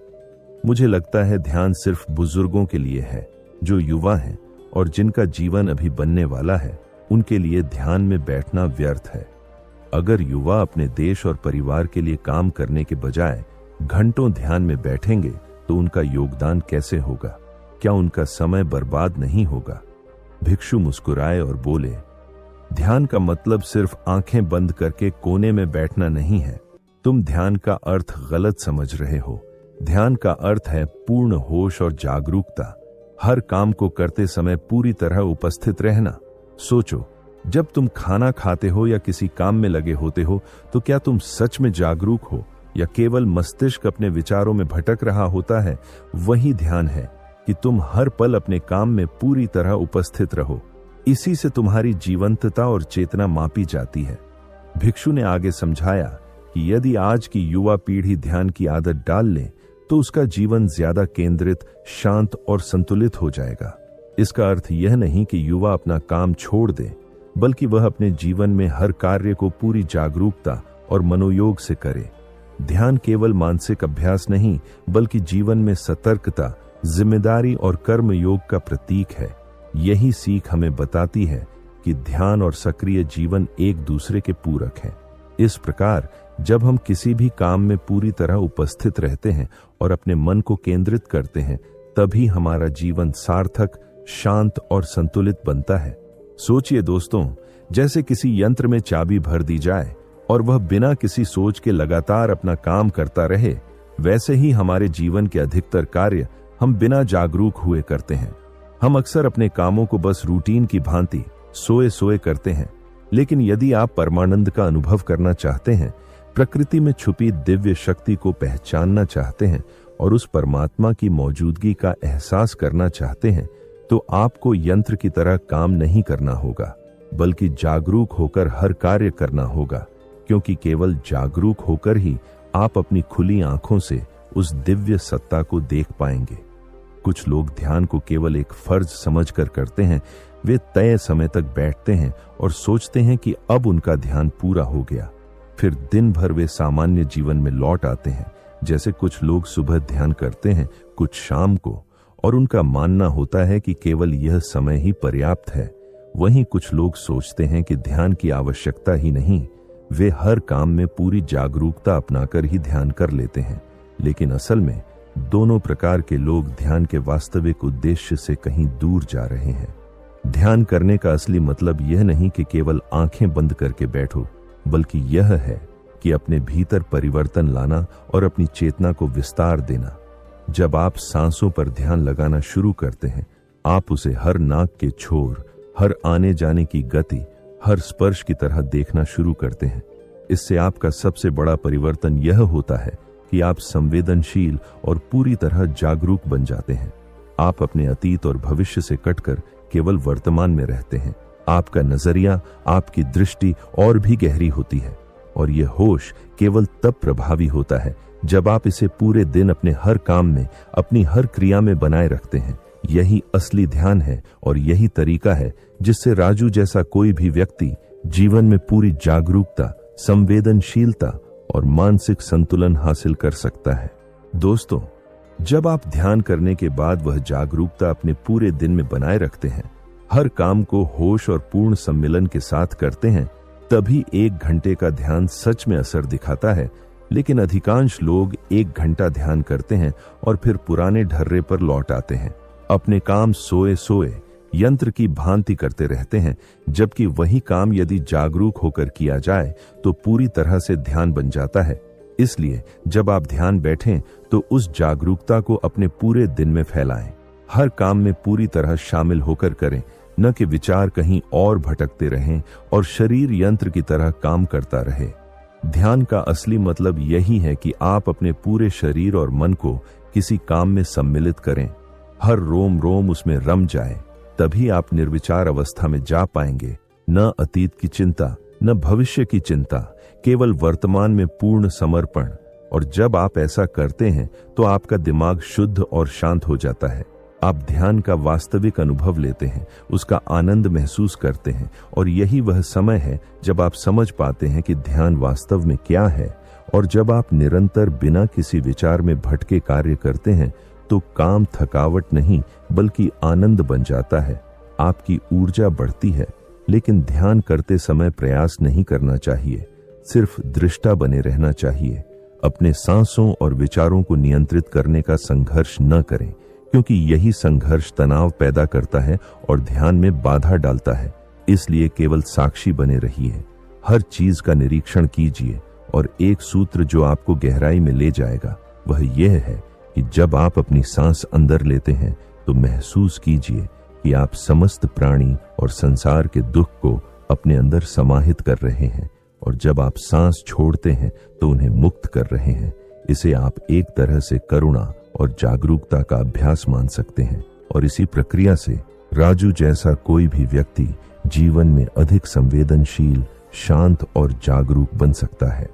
मुझे लगता है ध्यान सिर्फ बुजुर्गों के लिए है जो युवा हैं और जिनका जीवन अभी बनने वाला है। उनके लिए ध्यान में बैठना व्यर्थ है। अगर युवा अपने देश और परिवार के लिए काम करने के बजाय घंटों ध्यान में बैठेंगे तो उनका योगदान कैसे होगा? क्या उनका समय बर्बाद नहीं होगा? भिक्षु मुस्कुराए और बोले, ध्यान का मतलब सिर्फ आंखें बंद करके कोने में बैठना नहीं है। तुम ध्यान का अर्थ गलत समझ रहे हो। ध्यान का अर्थ है पूर्ण होश और जागरूकता। हर काम को करते समय पूरी तरह उपस्थित रहना। सोचो, जब तुम खाना खाते हो या किसी काम में लगे होते हो तो क्या तुम सच में जागरूक हो या केवल मस्तिष्क अपने विचारों में भटक रहा होता है? वही ध्यान है कि तुम हर पल अपने काम में पूरी तरह उपस्थित रहो। इसी से तुम्हारी जीवंतता और चेतना मापी जाती है। भिक्षु ने आगे समझाया कि यदि आज की युवा पीढ़ी ध्यान की आदत डाल ले तो उसका जीवन ज्यादा केंद्रित, शांत और संतुलित हो जाएगा। इसका अर्थ यह नहीं कि युवा अपना काम छोड़ दे, बल्कि वह अपने जीवन में हर कार्य को पूरी जागरूकता और मनोयोग से करे। ध्यान केवल मानसिक अभ्यास नहीं, बल्कि जीवन में सतर्कता, जिम्मेदारी और कर्म योग का प्रतीक है। यही सीख हमें बताती है कि ध्यान और सक्रिय जीवन एक दूसरे के पूरक हैं। इस प्रकार जब हम किसी भी काम में पूरी तरह उपस्थित रहते हैं और अपने मन को केंद्रित करते हैं, तभी हमारा जीवन सार्थक, शांत और संतुलित बनता है। सोचिए दोस्तों, जैसे किसी यंत्र में चाबी भर दी जाए और वह बिना किसी सोच के लगातार अपना काम करता रहे, वैसे ही हमारे जीवन के अधिकतर कार्य हम बिना जागरूक हुए करते हैं। हम अक्सर अपने कामों को बस रूटीन की भांति सोए सोए करते हैं। लेकिन यदि आप परमानंद का अनुभव करना चाहते हैं, प्रकृति में छुपी दिव्य शक्ति को पहचानना चाहते हैं और उस परमात्मा की मौजूदगी का एहसास करना चाहते हैं, तो आपको यंत्र की तरह काम नहीं करना होगा, बल्कि जागरूक होकर हर कार्य करना होगा। क्योंकि केवल जागरूक होकर ही आप अपनी खुली आंखों से उस दिव्य सत्ता को देख पाएंगे। कुछ लोग ध्यान को केवल एक फर्ज समझकर करते हैं। वे तय समय तक बैठते हैं और सोचते हैं कि अब उनका ध्यान पूरा हो गया। फिर दिन भर वे सामान्य जीवन में लौट आते हैं। जैसे कुछ लोग सुबह ध्यान करते हैं, कुछ शाम को, और उनका मानना होता है कि केवल यह समय ही पर्याप्त है। वहीं कुछ लोग सोचते हैं कि ध्यान की आवश्यकता ही नहीं, वे हर काम में पूरी जागरूकता अपनाकर ही ध्यान कर लेते हैं। लेकिन असल में दोनों प्रकार के लोग ध्यान के वास्तविक उद्देश्य से कहीं दूर जा रहे हैं। ध्यान करने का असली मतलब यह नहीं कि केवल आंखें बंद करके बैठो, बल्कि यह है कि अपने भीतर परिवर्तन लाना और अपनी चेतना को विस्तार देना। जब आप सांसों पर ध्यान लगाना शुरू करते हैं, आप उसे हर नाक के छोर, हर आने जाने की गति, हर स्पर्श की तरह देखना शुरू करते हैं। इससे आपका सबसे बड़ा परिवर्तन यह होता है कि आप संवेदनशील और पूरी तरह जागरूक बन जाते हैं। आप अपने अतीत और भविष्य से कटकर केवल वर्तमान में रहते हैं। आपका नजरिया, आपकी दृष्टि और भी गहरी होती है। और यह होश केवल तब प्रभावी होता है जब आप इसे पूरे दिन अपने हर काम में, अपनी हर क्रिया में बनाए रखते हैं। यही असली ध्यान है और यही तरीका है जिससे राजू जैसा कोई भी व्यक्ति जीवन में पूरी जागरूकता, संवेदनशीलता और मानसिक संतुलन हासिल कर सकता है। दोस्तों, जब आप ध्यान करने के बाद वह जागरूकता अपने पूरे दिन में बनाए रखते हैं, हर काम को होश और पूर्ण सम्मिलन के साथ करते हैं, तभी 1 घंटे का ध्यान सच में असर दिखाता है। लेकिन अधिकांश लोग 1 घंटा ध्यान करते हैं और फिर पुराने ढर्रे पर लौट आते हैं। अपने काम सोए सोए यंत्र की भांति करते रहते हैं, जबकि वही काम यदि जागरूक होकर किया जाए तो पूरी तरह से ध्यान बन जाता है। इसलिए जब आप ध्यान बैठें तो उस जागरूकता को अपने पूरे दिन में फैलाएं। हर काम में पूरी तरह शामिल होकर करें, न कि विचार कहीं और भटकते रहें और शरीर यंत्र की तरह काम करता रहे। ध्यान का असली मतलब यही है कि आप अपने पूरे शरीर और मन को किसी काम में सम्मिलित करें। हर रोम रोम उसमें रम जाए, तभी आप निर्विचार अवस्था में जा पाएंगे। न अतीत की चिंता, न भविष्य की चिंता, केवल वर्तमान में पूर्ण समर्पण। और जब आप ऐसा करते हैं तो आपका दिमाग शुद्ध और शांत हो जाता है। आप ध्यान का वास्तविक अनुभव लेते हैं, उसका आनंद महसूस करते हैं, और यही वह समय है जब आप समझ पाते हैं कि ध्यान वास्तव में क्या है। और जब आप निरंतर बिना किसी विचार में भटके कार्य करते हैं तो काम थकावट नहीं बल्कि आनंद बन जाता है। आपकी ऊर्जा बढ़ती है लेकिन ध्यान करते समय प्रयास नहीं करना चाहिए, सिर्फ दृष्टा बने रहना चाहिए। अपने सांसों और विचारों को नियंत्रित करने का संघर्ष न करें, क्योंकि यही संघर्ष तनाव पैदा करता है और ध्यान में बाधा डालता है। इसलिए केवल साक्षी बने रहिए, हर चीज का निरीक्षण कीजिए। और एक सूत्र जो आपको गहराई में ले जाएगा वह यह है कि जब आप अपनी सांस अंदर लेते हैं तो महसूस कीजिए कि आप समस्त प्राणी और संसार के दुख को अपने अंदर समाहित कर रहे हैं, और जब आप सांस छोड़ते हैं तो उन्हें मुक्त कर रहे हैं। इसे आप एक तरह से करुणा और जागरूकता का अभ्यास मान सकते हैं, और इसी प्रक्रिया से राजू जैसा कोई भी व्यक्ति जीवन में अधिक संवेदनशील, शांत और जागरूक बन सकता है।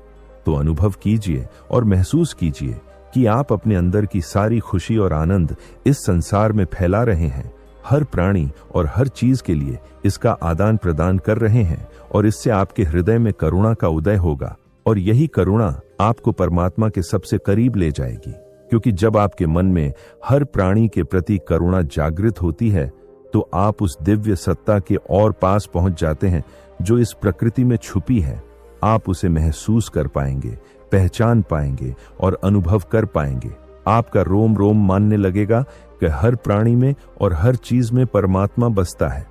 तो अनुभव कीजिए और महसूस कीजिए कि आप अपने अंदर की सारी खुशी और आनंद इस संसार में फैला रहे हैं, हर प्राणी और हर चीज के लिए इसका आदान प्रदान कर रहे हैं, और इससे आपके हृदय में करुणा का उदय होगा, और यही करुणा आपको परमात्मा के सबसे करीब ले जाएगी। क्योंकि जब आपके मन में हर प्राणी के प्रति करुणा जागृत होती है तो आप उस दिव्य सत्ता के और पास पहुंच जाते हैं जो इस प्रकृति में छुपी है। आप उसे महसूस कर पाएंगे, पहचान पाएंगे और अनुभव कर पाएंगे। आपका रोम रोम मानने लगेगा कि हर प्राणी में और हर चीज में परमात्मा बसता है,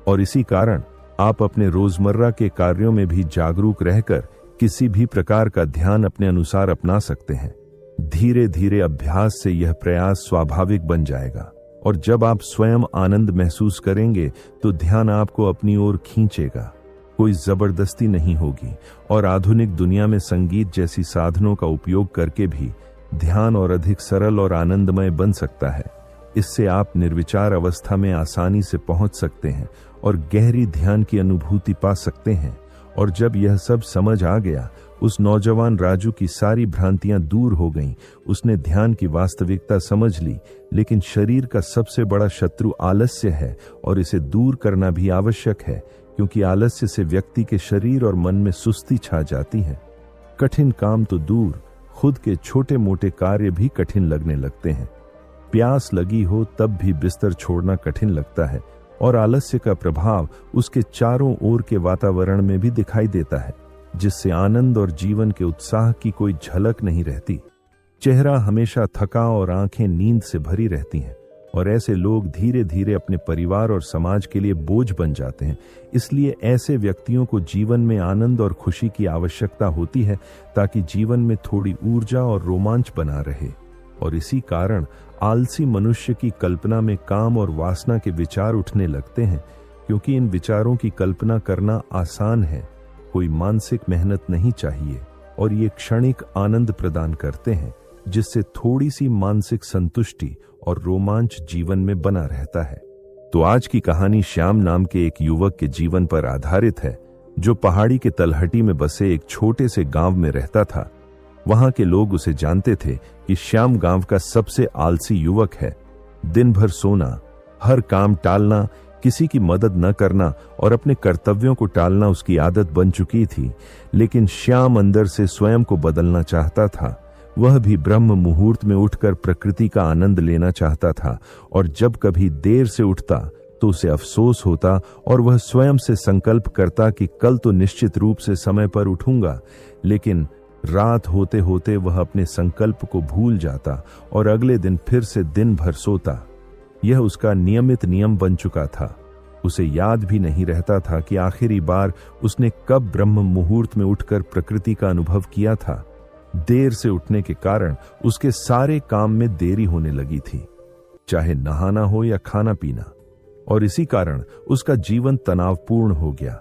और इसी कारण आप अपने रोजमर्रा के कार्यों में भी जागरूक रहकर किसी भी प्रकार का ध्यान अपने अनुसार अपना सकते हैं। धीरे धीरे अभ्यास से यह प्रयास स्वाभाविक बन जाएगा, और जब आप स्वयं आनंद महसूस करेंगे तो ध्यान आपको अपनी ओर खींचेगा। कोई जबरदस्ती नहीं होगी, और आधुनिक दुनिया में संगीत जैसी साधनों का उपयोग करके भी ध्यान और अधिक सरल और आनंदमय बन सकता है। इससे आप निर्विचार अवस्था में आसानी से पहुंच सकते हैं और गहरी ध्यान की अनुभूति पा सकते हैं। और जब यह सब समझ आ गया, उस नौजवान राजू की सारी भ्रांतियां दूर हो गईं। उसने ध्यान की वास्तविकता समझ ली, लेकिन शरीर का सबसे बड़ा शत्रु आलस्य है, और इसे दूर करना भी आवश्यक है, क्योंकि आलस्य से व्यक्ति के शरीर और मन में सुस्ती छा जाती है। कठिन काम तो दूर, खुद के छोटे मोटे कार्य भी कठिन लगने लगते हैं। प्यास लगी हो तब भी बिस्तर छोड़ना कठिन लगता है, और आलस्य का प्रभाव उसके चारों ओर के वातावरण में भी दिखाई देता है, जिससे आनंद और जीवन के उत्साह की कोई झलक नहीं रहती। चेहरा हमेशा थका और आंखें नींद से भरी रहती हैं, और ऐसे लोग धीरे धीरे अपने परिवार और समाज के लिए बोझ बन जाते हैं। इसलिए ऐसे व्यक्तियों को जीवन में आनंद और खुशी की आवश्यकता होती है, ताकि जीवन में थोड़ी ऊर्जा और रोमांच बना रहे। और इसी कारण आलसी मनुष्य की कल्पना में काम और वासना के विचार उठने लगते हैं, क्योंकि इन विचारों की कल्पना करना आसान है, कोई मानसिक मेहनत नहीं चाहिए, और ये क्षणिक आनंद प्रदान करते हैं, जिससे थोड़ी सी मानसिक संतुष्टि और रोमांच जीवन में बना रहता है। तो आज की कहानी श्याम नाम के एक युवक के जीवन पर आधारित है, जो पहाड़ी के तलहटी में बसे एक छोटे से गांव में रहता था। वहां के लोग उसे जानते थे कि श्याम गांव का सबसे आलसी युवक है। दिन भर सोना, हर काम टालना, किसी की मदद न करना और अपने कर्तव्यों को टालना उसकी आदत बन चुकी थी। लेकिन श्याम अंदर से स्वयं को बदलना चाहता था। वह भी ब्रह्म मुहूर्त में उठकर प्रकृति का आनंद लेना चाहता था, और जब कभी देर से उठता तो उसे अफसोस होता, और वह स्वयं से संकल्प करता कि कल तो निश्चित रूप से समय पर उठूंगा। लेकिन रात होते होते वह अपने संकल्प को भूल जाता और अगले दिन फिर से दिन भर सोता। यह उसका नियमित नियम बन चुका था। उसे याद भी नहीं रहता था कि आखिरी बार उसने कब ब्रह्म मुहूर्त में उठकर प्रकृति का अनुभव किया था। देर से उठने के कारण उसके सारे काम में देरी होने लगी थी, चाहे नहाना हो या खाना पीना, और इसी कारण उसका जीवन तनावपूर्ण हो गया।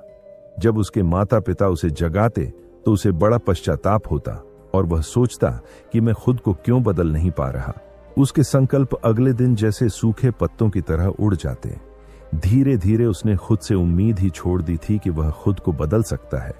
जब उसके माता पिता उसे जगाते तो उसे बड़ा पश्चाताप होता, और वह सोचता कि मैं खुद को क्यों बदल नहीं पा रहा। उसके संकल्प अगले दिन जैसे सूखे पत्तों की तरह उड़ जाते। धीरे धीरे उसने खुद से उम्मीद ही छोड़ दी थी कि वह खुद को बदल सकता है।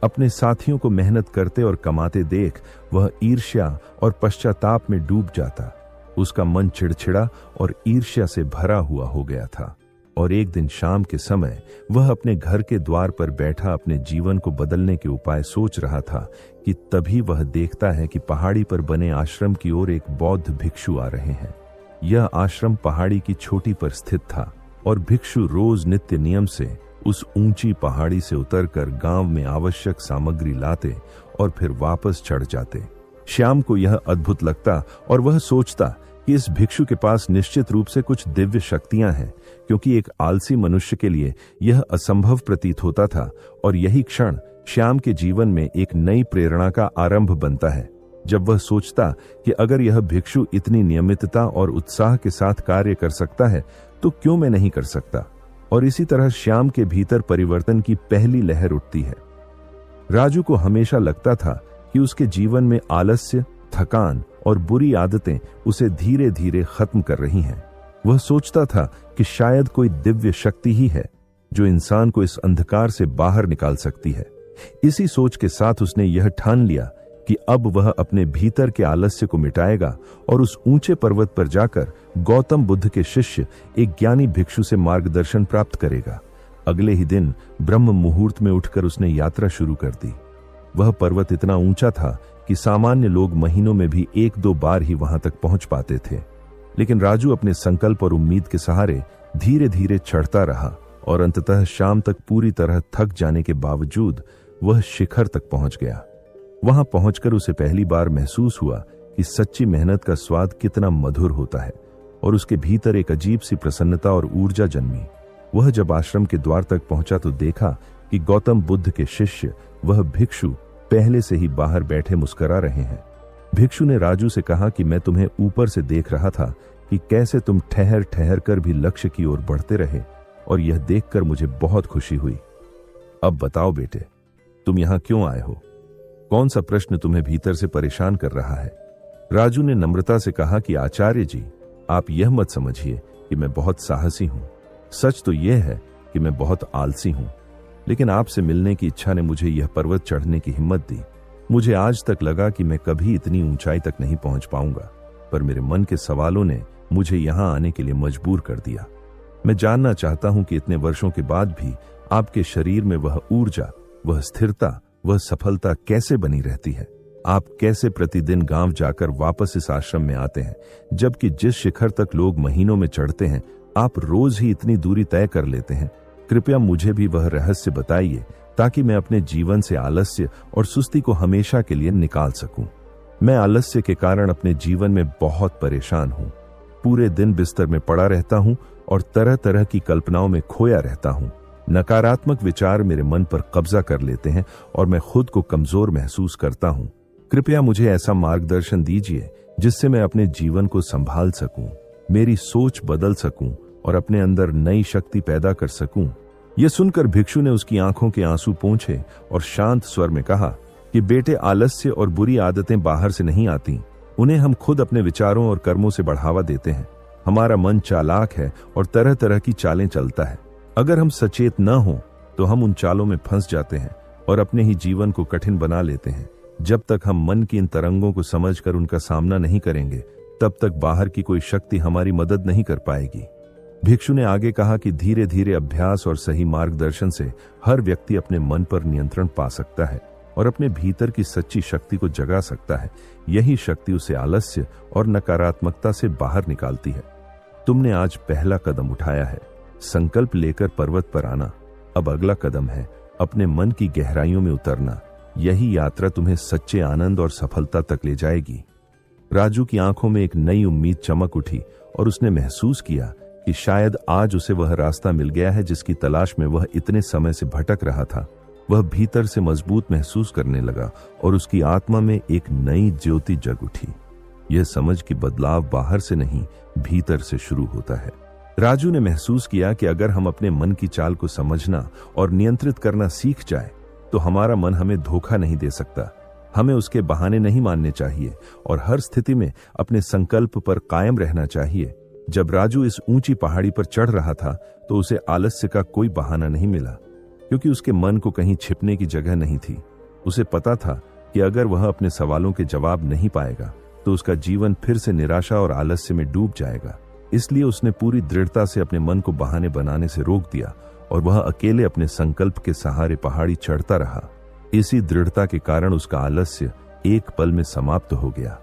अपने साथियों को मेहनत करते और कमाते देख वह ईर्ष्या और पश्चाताप में डूब जाता। उसका मन चिड़चिड़ा और ईर्ष्या से भरा हुआ हो गया था। और एक दिन शाम के समय वह अपने घर के द्वार पर बैठा अपने जीवन को बदलने के उपाय सोच रहा था कि तभी वह देखता है कि पहाड़ी पर बने आश्रम की ओर एक बौद्ध भिक्षु आ रहे हैं। यह आश्रम पहाड़ी की चोटी पर स्थित था, और भिक्षु रोज नित्य नियम से उस ऊंची पहाड़ी से उतरकर गांव में आवश्यक सामग्री लाते और फिर वापस चढ़ जाते। श्याम को यह अद्भुत लगता और वह सोचता कि इस भिक्षु के पास निश्चित रूप से कुछ दिव्य शक्तियां हैं, क्योंकि एक आलसी मनुष्य के लिए यह असंभव प्रतीत होता था। और यही क्षण श्याम के जीवन में एक नई प्रेरणा का आरंभ बनता है, जब वह सोचता कि अगर यह भिक्षु इतनी नियमितता और उत्साह के साथ कार्य कर सकता है तो क्यों मैं नहीं कर सकता। और इसी तरह श्याम के भीतर परिवर्तन की पहली लहर उठती है। राजू को हमेशा लगता था कि उसके जीवन में आलस्य, थकान और बुरी आदतें उसे धीरे धीरे खत्म कर रही हैं। वह सोचता था कि शायद कोई दिव्य शक्ति ही है जो इंसान को इस अंधकार से बाहर निकाल सकती है। इसी सोच के साथ उसने यह ठान लिया कि अब वह अपने भीतर के आलस्य को मिटाएगा और उस ऊंचे पर्वत पर जाकर गौतम बुद्ध के शिष्य एक ज्ञानी भिक्षु से मार्गदर्शन प्राप्त करेगा। अगले ही दिन ब्रह्म मुहूर्त में उठकर उसने यात्रा शुरू कर दी। वह पर्वत इतना ऊंचा था कि सामान्य लोग महीनों में भी 1-2 बार ही वहां तक पहुंच पाते थे, लेकिन राजू अपने संकल्प और उम्मीद के सहारे धीरे धीरे चढ़ता रहा और अंततः शाम तक पूरी तरह थक जाने के बावजूद वह शिखर तक पहुंच गया। वहां पहुंचकर उसे पहली बार महसूस हुआ कि सच्ची मेहनत का स्वाद कितना मधुर होता है और उसके भीतर एक अजीब सी प्रसन्नता और ऊर्जा जन्मी। वह जब आश्रम के द्वार तक पहुंचा तो देखा कि गौतम बुद्ध के शिष्य, वह भिक्षु, पहले से ही बाहर बैठे मुस्कुरा रहे हैं। भिक्षु ने राजू से कहा कि मैं तुम्हें ऊपर से देख रहा था कि कैसे तुम ठहर ठहर कर भी लक्ष्य की ओर बढ़ते रहे, और यह देखकर मुझे बहुत खुशी हुई। अब बताओ बेटे, तुम यहां क्यों आए हो? कौन सा प्रश्न तुम्हें भीतर से परेशान कर रहा है? राजू ने नम्रता से कहा कि आचार्य जी, आप यह मत समझिए कि मैं बहुत साहसी हूं। सच तो यह है कि मैं बहुत आलसी हूं, लेकिन आपसे मिलने की इच्छा ने मुझे यह पर्वत चढ़ने की हिम्मत दी। मुझे आज तक लगा कि मैं कभी इतनी ऊंचाई तक नहीं पहुंच पाऊंगा, पर मेरे मन के सवालों ने मुझे यहां आने के लिए मजबूर कर दिया। मैं जानना चाहता हूं कि इतने वर्षों के बाद भी आपके शरीर में वह ऊर्जा, वह स्थिरता, वह सफलता कैसे बनी रहती है? आप कैसे प्रतिदिन गांव जाकर वापस इस आश्रम में आते हैं, जबकि जिस शिखर तक लोग महीनों में चढ़ते हैं आप रोज ही इतनी दूरी तय कर लेते हैं? कृपया मुझे भी वह रहस्य बताइए, ताकि मैं अपने जीवन से आलस्य और सुस्ती को हमेशा के लिए निकाल सकूं। मैं आलस्य के कारण अपने जीवन में बहुत परेशान हूं। पूरे दिन बिस्तर में पड़ा रहता हूं और तरह तरह की कल्पनाओं में खोया रहता हूं। नकारात्मक विचार मेरे मन पर कब्जा कर लेते हैं और मैं खुद को कमजोर महसूस करता हूं। कृपया मुझे ऐसा मार्गदर्शन दीजिए जिससे मैं अपने जीवन को संभाल सकूं, मेरी सोच बदल सकूं और अपने अंदर नई शक्ति पैदा कर सकूं। यह सुनकर भिक्षु ने उसकी आंखों के आंसू पोंछे और शांत स्वर में कहा कि बेटे, आलस्य और बुरी आदतें बाहर से नहीं आती, उन्हें हम खुद अपने विचारों और कर्मों से बढ़ावा देते हैं। हमारा मन चालाक है और तरह तरह की चालें चलता है। अगर हम सचेत न हों तो हम उन चालों में फंस जाते हैं और अपने ही जीवन को कठिन बना लेते हैं। जब तक हम मन की इन तरंगों को समझकर उनका सामना नहीं करेंगे, तब तक बाहर की कोई शक्ति हमारी मदद नहीं कर पाएगी। भिक्षु ने आगे कहा कि धीरे धीरे अभ्यास और सही मार्गदर्शन से हर व्यक्ति अपने मन पर नियंत्रण पा सकता है और अपने भीतर की सच्ची शक्ति को जगा सकता है। यही शक्ति उसे आलस्य और नकारात्मकता से बाहर निकालती है। तुमने आज पहला कदम उठाया है, संकल्प लेकर पर्वत पर आना। अब अगला कदम है अपने मन की गहराइयों में उतरना। यही यात्रा तुम्हें सच्चे आनंद और सफलता तक ले जाएगी। राजू की आंखों में एक नई उम्मीद चमक उठी और उसने महसूस किया कि शायद आज उसे वह रास्ता मिल गया है जिसकी तलाश में वह इतने समय से भटक रहा था। वह भीतर से मजबूत महसूस करने लगा और उसकी आत्मा में एक नई ज्योति जग उठी। यह समझ कि बदलाव बाहर से नहीं, भीतर से शुरू होता है। राजू ने महसूस किया कि अगर हम अपने मन की चाल को समझना और नियंत्रित करना सीख जाए तो हमारा मन हमें धोखा नहीं दे सकता। हमें उसके बहाने नहीं मानने चाहिए और हर स्थिति में अपने संकल्प पर कायम रहना चाहिए। जब राजू इस ऊंची पहाड़ी पर चढ़ रहा था तो उसे आलस्य का कोई बहाना नहीं मिला, क्योंकि उसके मन को कहीं छिपने की जगह नहीं थी। उसे पता था कि अगर वह अपने सवालों के जवाब नहीं पाएगा तो उसका जीवन फिर से निराशा और आलस्य में डूब जाएगा। इसलिए उसने पूरी दृढ़ता से अपने मन को बहाने बनाने से रोक दिया और वह अकेले अपने संकल्प के सहारे पहाड़ी चढ़ता रहा। इसी दृढ़ता के कारण उसका आलस्य एक पल में समाप्त हो गया।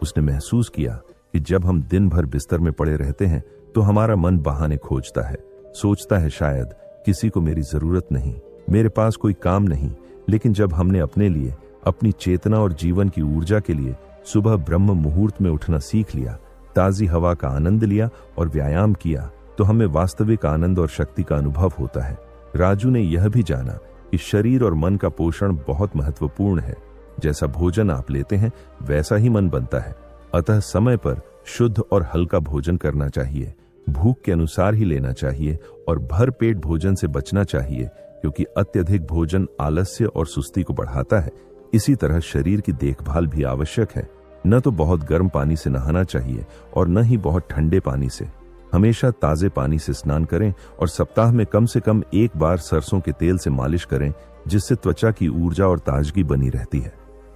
उसने महसूस किया कि जब हम दिन भर बिस्तर में पड़े रहते हैं तो हमारा मन बहाने खोजता है, सोचता है शायद किसी को मेरी जरूरत नहीं, मेरे पास कोई काम नहीं। लेकिन जब हमने अपने लिए, अपनी चेतना और जीवन की ऊर्जा के लिए सुबह ब्रह्म मुहूर्त में उठना सीख लिया, ताजी हवा का आनंद लिया और व्यायाम किया, तो हमें वास्तविक आनंद और शक्ति का अनुभव होता है। राजू ने यह भी जाना कि शरीर और मन का पोषण बहुत महत्वपूर्ण है। जैसा भोजन आप लेते हैं वैसा ही मन बनता है। अतः समय पर शुद्ध और हल्का भोजन करना चाहिए, भूख के अनुसार ही लेना चाहिए और भर पेट भोजन से बचना चाहिए, क्योंकि अत्यधिक भोजन आलस्य और सुस्ती को बढ़ाता है। इसी तरह शरीर की देखभाल भी आवश्यक है। न तो बहुत गर्म पानी से नहाना चाहिए और न ही बहुत ठंडे पानी से। हमेशा ताजे पानी से स्नान करें और सप्ताह में कम से कम एक बार सरसों के तेल से मालिश करें, जिससे त्वचा की ऊर्जा और ताजगी बनी रहती है।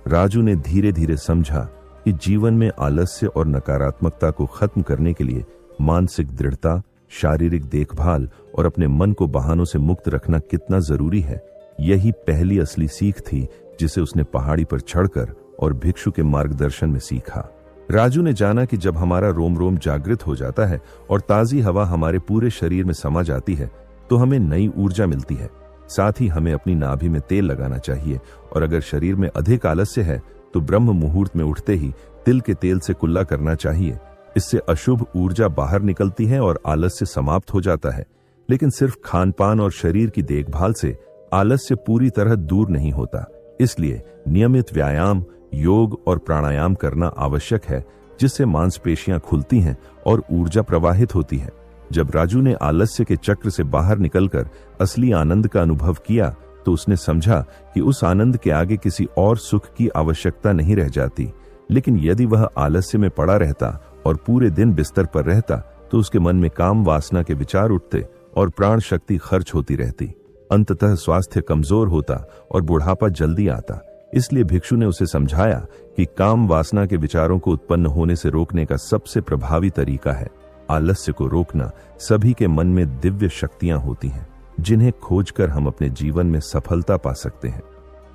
राजू ने धीरे धीरे समझा कि जीवन में आलस्य और नकारात्मकता को खत्म करने के लिए मानसिक दृढ़ता, शारीरिक देखभाल और अपने मन को बहानों से मुक्त रखना कितना जरूरी है। यही पहली असली सीख थी जिसे उसने पहाड़ी पर चढ़कर और भिक्षु के मार्गदर्शन में सीखा। राजू ने जाना कि जब हमारा रोम रोम जागृत हो जाता है और ताजी हवा हमारे पूरे शरीर में समा जाती है, तो हमें नई ऊर्जा मिलती है। साथ ही हमें अपनी नाभि में तेल लगाना चाहिए और अगर शरीर में अधिक आलस्य है तो ब्रह्म मुहूर्त में उठते ही तिल के तेल से कुल्ला करना चाहिए। इससे अशुभ ऊर्जा बाहर निकलती है और आलस्य समाप्त हो जाता है। लेकिन सिर्फ खानपान और शरीर की देखभाल से आलस्य पूरी तरह दूर नहीं होता। इसलिए नियमित व्यायाम, योग और प्राणायाम करना आवश्यक है, जिससे मांसपेशियां खुलती हैं और ऊर्जा प्रवाहित होती है। जब राजू ने आलस्य के चक्र से बाहर निकलकर असली आनंद का अनुभव किया, तो उसने समझा कि उस आनंद के आगे किसी और सुख की आवश्यकता नहीं रह जाती। लेकिन यदि वह आलस्य में पड़ा रहता और पूरे दिन बिस्तर पर रहता, तो उसके मन में काम वासना के विचार उठते और प्राण शक्ति खर्च होती रहती। अंततः स्वास्थ्य कमजोर होता और बुढ़ापा जल्दी आता। इसलिए भिक्षु ने उसे समझाया कि काम वासना के विचारों को उत्पन्न होने से रोकने का सबसे प्रभावी तरीका है आलस्य को रोकना। सभी के मन में दिव्य शक्तियां होती हैं, जिन्हें खोजकर हम अपने जीवन में सफलता पा सकते हैं।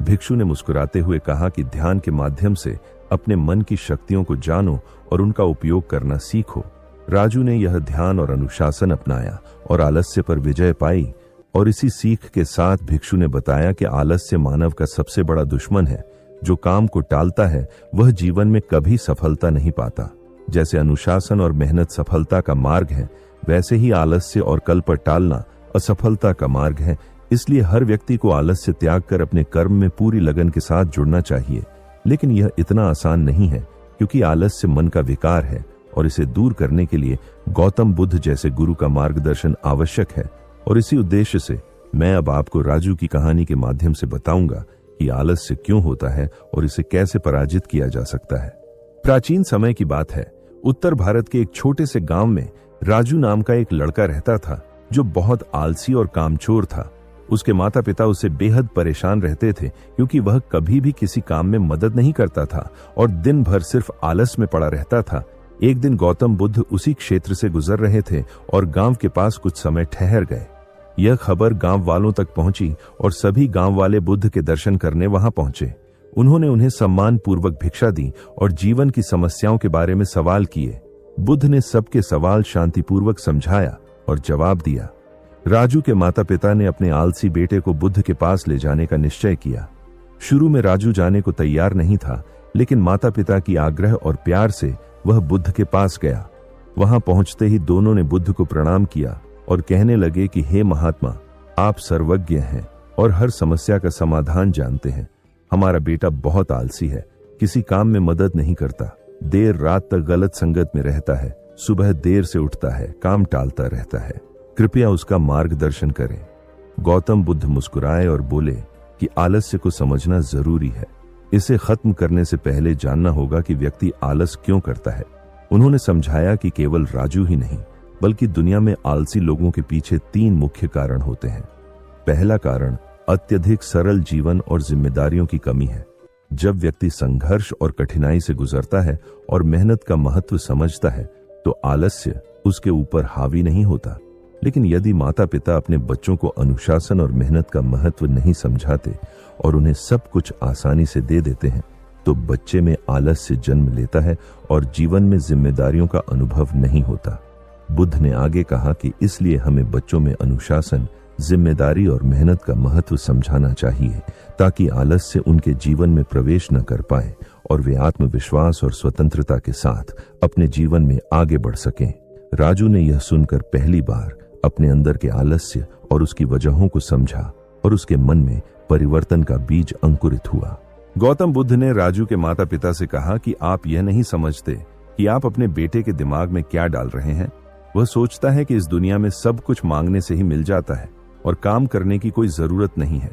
भिक्षु ने मुस्कुराते हुए कहा कि ध्यान के माध्यम से अपने मन की शक्तियों को जानो और उनका उपयोग करना सीखो। राजू ने यह ध्यान और अनुशासन अपनाया और आलस्य पर विजय पाई। और इसी सीख के साथ भिक्षु ने बताया कि आलस्य मानव का सबसे बड़ा दुश्मन है। जो काम को टालता है वह जीवन में कभी सफलता नहीं पाता। जैसे अनुशासन और मेहनत सफलता का मार्ग है, वैसे ही आलस्य और कल पर टालना असफलता का मार्ग है। इसलिए हर व्यक्ति को आलस्य त्याग कर अपने कर्म में पूरी लगन के साथ जुड़ना चाहिए। लेकिन यह इतना आसान नहीं है, क्योंकि आलस्य मन का विकार है और इसे दूर करने के लिए गौतम बुद्ध जैसे गुरु का मार्गदर्शन आवश्यक है। और इसी उद्देश्य से मैं अब आपको राजू की कहानी के माध्यम से बताऊंगा कि आलस्य क्यों होता है और इसे कैसे पराजित किया जा सकता है। प्राचीन समय की बात है। उत्तर भारत के एक छोटे से गांव में राजू नाम का एक लड़का रहता था, जो बहुत आलसी और कामचोर था। उसके माता पिता उससे बेहद परेशान रहते थे, क्योंकि वह कभी भी किसी काम में मदद नहीं करता था और दिन भर सिर्फ आलस में पड़ा रहता था। एक दिन गौतम बुद्ध उसी क्षेत्र से गुजर रहे थे और गांव के पास कुछ समय ठहर गए। यह खबर गांव वालों तक पहुंची और सभी गांव वाले बुद्ध के दर्शन करने वहां पहुंचे। उन्होंने उन्हें सम्मान पूर्वक भिक्षा दी और जीवन की समस्याओं के बारे में सवाल किए। बुद्ध ने सबके सवाल शांतिपूर्वक समझाया और जवाब दिया। राजू के माता पिता ने अपने आलसी बेटे को बुद्ध के पास ले जाने का निश्चय किया। शुरू में राजू जाने को तैयार नहीं था, लेकिन माता पिता की आग्रह और प्यार से वह बुद्ध के पास गया। वहां पहुंचते ही दोनों ने बुद्ध को प्रणाम किया और कहने लगे कि हे महात्मा, आप सर्वज्ञ हैं और हर समस्या का समाधान जानते हैं। हमारा बेटा बहुत आलसी है, किसी काम में मदद नहीं करता, देर रात तक गलत संगत में रहता है, सुबह देर से उठता है, काम टालता रहता है। कृपया उसका मार्गदर्शन करें। गौतम बुद्ध मुस्कुराए और बोले कि आलस्य को समझना जरूरी है। इसे खत्म करने से पहले जानना होगा कि व्यक्ति आलस क्यों करता है। उन्होंने समझाया कि केवल राजू ही नहीं, बल्कि दुनिया में आलसी लोगों के पीछे 3 मुख्य कारण होते हैं। पहला कारण अत्यधिक सरल जीवन और जिम्मेदारियों की कमी है। जब व्यक्ति संघर्ष और कठिनाई से गुजरता है और मेहनत का महत्व समझता है, तो आलस्य उसके ऊपर हावी नहीं होता। लेकिन यदि माता पिता अपने बच्चों को अनुशासन और मेहनत का महत्व नहीं समझाते और उन्हें सब कुछ आसानी से दे देते हैं, तो बच्चे में आलस्य जन्म लेता है और जीवन में जिम्मेदारियों का अनुभव नहीं होता। बुद्ध ने आगे कहा कि इसलिए हमें बच्चों में अनुशासन, जिम्मेदारी और मेहनत का महत्व समझाना चाहिए, ताकि आलस्य उनके जीवन में प्रवेश न कर पाए और वे आत्मविश्वास और स्वतंत्रता के साथ अपने जीवन में आगे बढ़ सकें। राजू ने यह सुनकर पहली बार अपने अंदर के आलस्य और उसकी वजहों को समझा और उसके मन में परिवर्तन का बीज अंकुरित हुआ। गौतम बुद्ध ने राजू के माता पिता से कहा कि आप यह नहीं समझते कि आप अपने बेटे के दिमाग में क्या डाल रहे हैं। वह सोचता है कि इस दुनिया में सब कुछ मांगने से ही मिल जाता है और काम करने की कोई जरूरत नहीं है,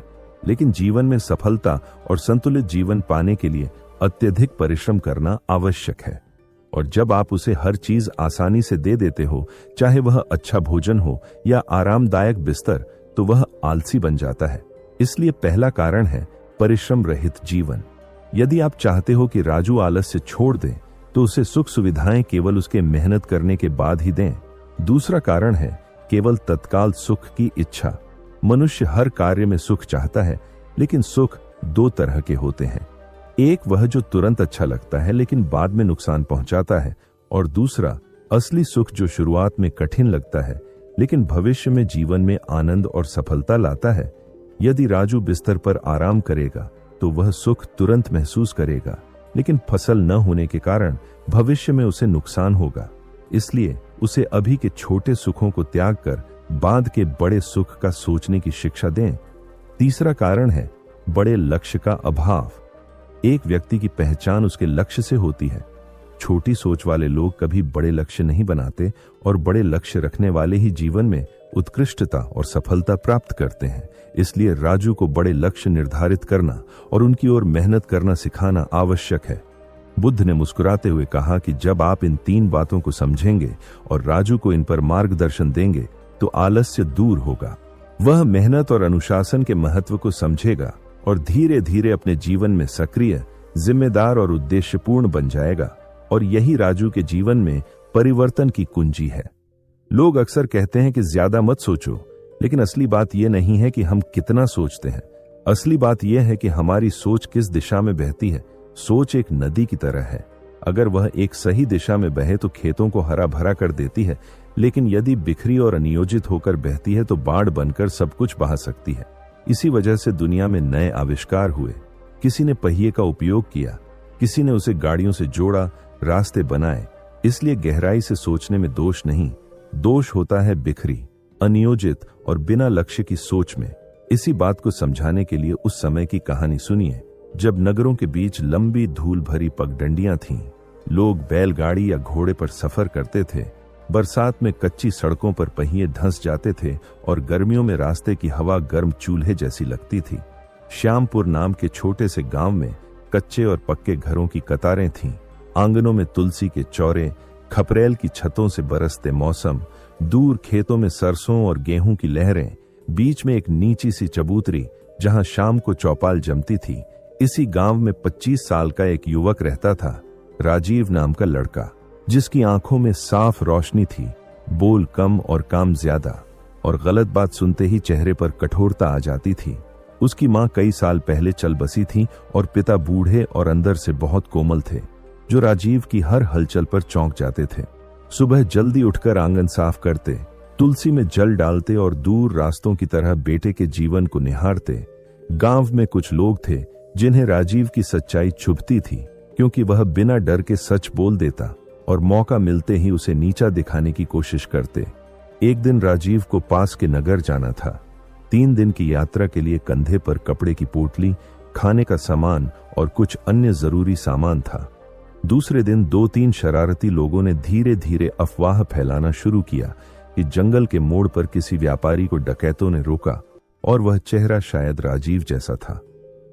लेकिन जीवन में सफलता और संतुलित जीवन पाने के लिए अत्यधिक परिश्रम करना आवश्यक है। और जब आप उसे हर चीज आसानी से दे देते हो, चाहे वह अच्छा भोजन हो या आरामदायक बिस्तर, तो वह आलसी बन जाता है। इसलिए पहला कारण है परिश्रम रहित जीवन। यदि आप चाहते हो कि राजू आलस्य छोड़ दे, तो उसे सुख सुविधाएं केवल उसके मेहनत करने के बाद ही दें। दूसरा कारण है केवल तत्काल सुख की इच्छा। मनुष्य हर कार्य में सुख चाहता है, लेकिन सुख दो तरह के होते हैं। एक वह जो तुरंत अच्छा लगता है लेकिन बाद में नुकसान पहुंचाता है, और दूसरा असली सुख जो शुरुआत में कठिन लगता है लेकिन भविष्य में जीवन में आनंद और सफलता लाता है। यदि राजू बिस्तर पर आराम करेगा तो वह सुख तुरंत महसूस करेगा, लेकिन फसल न होने के कारण भविष्य में उसे नुकसान होगा। इसलिए उसे अभी के छोटे सुखों को त्याग कर बाद के बड़े सुख का सोचने की शिक्षा दें। तीसरा कारण है बड़े लक्ष्य का अभाव। एक व्यक्ति की पहचान उसके लक्ष्य से होती है। छोटी सोच वाले लोग कभी बड़े लक्ष्य नहीं बनाते और बड़े लक्ष्य रखने वाले ही जीवन में उत्कृष्टता और सफलता प्राप्त करते हैं। इसलिए राजू को बड़े लक्ष्य निर्धारित करना और उनकी ओर मेहनत करना सिखाना आवश्यक है। बुद्ध ने मुस्कुराते हुए कहा कि जब आप इन तीन बातों को समझेंगे और राजू को इन पर मार्गदर्शन देंगे तो आलस्य दूर होगा। वह मेहनत और अनुशासन के महत्व को समझेगा और धीरे धीरे अपने जीवन में सक्रिय, जिम्मेदार और उद्देश्यपूर्ण बन जाएगा। और यही राजू के जीवन में परिवर्तन की कुंजी है। लोग अक्सर कहते हैं कि ज्यादा मत सोचो, लेकिन असली बात यह नहीं है कि हम कितना सोचते हैं। असली बात यह है कि हमारी सोच किस दिशा में बहती है। सोच एक नदी की तरह है। अगर वह एक सही दिशा में बहे तो खेतों को हरा भरा कर देती है, लेकिन यदि बिखरी और अनियोजित होकर बहती है तो बाढ़ बनकर सब कुछ बहा सकती है। इसी वजह से दुनिया में नए आविष्कार हुए। किसी ने पहिए का उपयोग किया, किसी ने उसे गाड़ियों से जोड़ा, रास्ते बनाए। इसलिए गहराई से सोचने में दोष नहीं, दोष होता है बिखरी, अनियोजित और बिना लक्ष्य की सोच में। इसी बात को समझाने के लिए उस समय की कहानी सुनिए जब नगरों के बीच लंबी धूल भरी पगडंडियां थीं। लोग बैलगाड़ी या घोड़े पर सफर करते थे। बरसात में कच्ची सड़कों पर पहिए धंस जाते थे और गर्मियों में रास्ते की हवा गर्म चूल्हे जैसी लगती थी। श्यामपुर नाम के छोटे से गांव में कच्चे और पक्के घरों की कतारें थीं। आंगनों में तुलसी के चौरे, खपरेल की छतों से बरसते मौसम, दूर खेतों में सरसों और गेहूं की लहरें, बीच में एक नीची सी चबूतरी जहां शाम को चौपाल जमती थी। इसी गांव में 25 साल का एक युवक रहता था, राजीव नाम का लड़का, जिसकी आंखों में साफ रोशनी थी, बोल कम और काम ज्यादा, और गलत बात सुनते ही चेहरे पर कठोरता आ जाती थी। उसकी मां कई साल पहले चल बसी थी और पिता बूढ़े और अंदर से बहुत कोमल थे, जो राजीव की हर हलचल पर चौंक जाते थे। सुबह जल्दी उठकर आंगन साफ करते, तुलसी में जल डालते और दूर रास्तों की तरह बेटे के जीवन को निहारते। गांव में कुछ लोग थे जिन्हें राजीव की सच्चाई चुभती थी, क्योंकि वह बिना डर के सच बोल देता और मौका मिलते ही उसे नीचा दिखाने की कोशिश करते। एक दिन राजीव को पास के नगर जाना था। 3 दिन की यात्रा के लिए कंधे पर कपड़े की पोटली, खाने का सामान और कुछ अन्य जरूरी सामान था। दूसरे दिन 2-3 शरारती लोगों ने धीरे धीरे अफवाह फैलाना शुरू किया कि जंगल के मोड़ पर किसी व्यापारी को डकैतों ने रोका और वह चेहरा शायद राजीव जैसा था।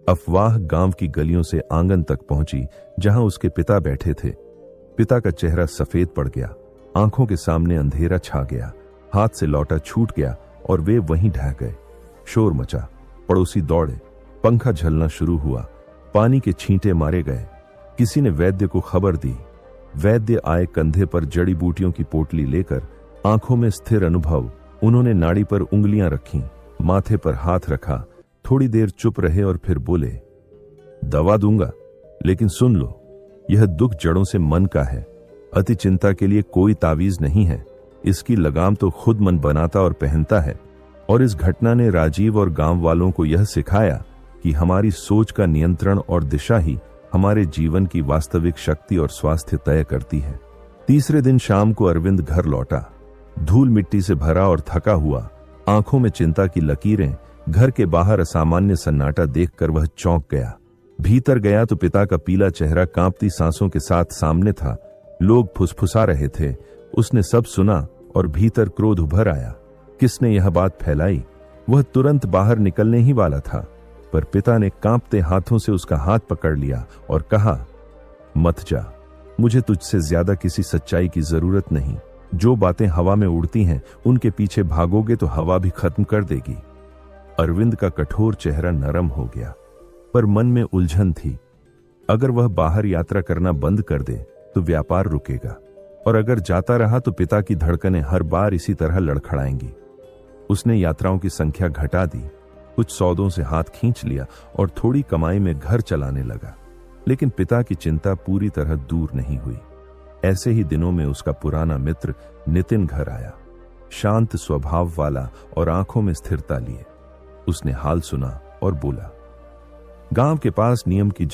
अफवाह गांव की गलियों से आंगन तक पहुंची, जहां उसके पिता बैठे थे। पिता का चेहरा सफेद पड़ गया, आंखों के सामने अंधेरा छा गया, हाथ से लौटा छूट गया और वे वहीं ढह गए। शोर मचा, पड़ोसी दौड़े, पंखा झलना शुरू हुआ, पानी के छींटे मारे गए। किसी ने वैद्य को खबर दी। वैद्य आए कंधे पर जड़ी बूटियों की पोटली लेकर, आंखों में स्थिर अनुभव। उन्होंने नाड़ी पर उंगलियां रखीं, माथे पर हाथ रखा, थोड़ी देर चुप रहे और फिर बोले, दवा दूंगा, लेकिन सुन लो, यह दुख जड़ों से मन का है। अति चिंता के लिए कोई तावीज नहीं है, इसकी लगाम तो खुद मन बनाता और पहनता है। और इस घटना ने राजीव और गांव वालों को यह सिखाया कि हमारी सोच का नियंत्रण और दिशा ही हमारे जीवन की वास्तविक शक्ति और स्वास्थ्य तय करती है। तीसरे दिन शाम को अरविंद घर लौटा, धूल मिट्टी से भरा और थका हुआ, आंखों में चिंता की लकीरें। घर के बाहर असामान्य सन्नाटा देखकर वह चौंक गया। भीतर गया तो पिता का पीला चेहरा कांपती सांसों के साथ सामने था। लोग फुसफुसा रहे थे। उसने सब सुना और भीतर क्रोध उभर आया। किसने यह बात फैलाई? वह तुरंत बाहर निकलने ही वाला था, पर पिता ने कांपते हाथों से उसका हाथ पकड़ लिया और कहा, मत जा, मुझे तुझसे ज्यादा किसी सच्चाई की जरूरत नहीं। जो बातें हवा में उड़ती हैं उनके पीछे भागोगे तो हवा भी खत्म कर देगी। अरविंद का कठोर चेहरा नरम हो गया, पर मन में उलझन थी। अगर वह बाहर यात्रा करना बंद कर दे तो व्यापार रुकेगा, और अगर जाता रहा तो पिता की धड़कनें हर बार इसी तरह लड़खड़ाएंगी। उसने यात्राओं की संख्या घटा दी, कुछ सौदों से हाथ खींच लिया और थोड़ी कमाई में घर चलाने लगा। लेकिन पिता की चिंता पूरी तरह दूर नहीं हुई। ऐसे ही दिनों में उसका पुराना मित्र नितिन घर आया, शांत स्वभाव वाला और आंखों में स्थिरता लिए। उसने हाल सुना और बोला, गांव के पास नियम की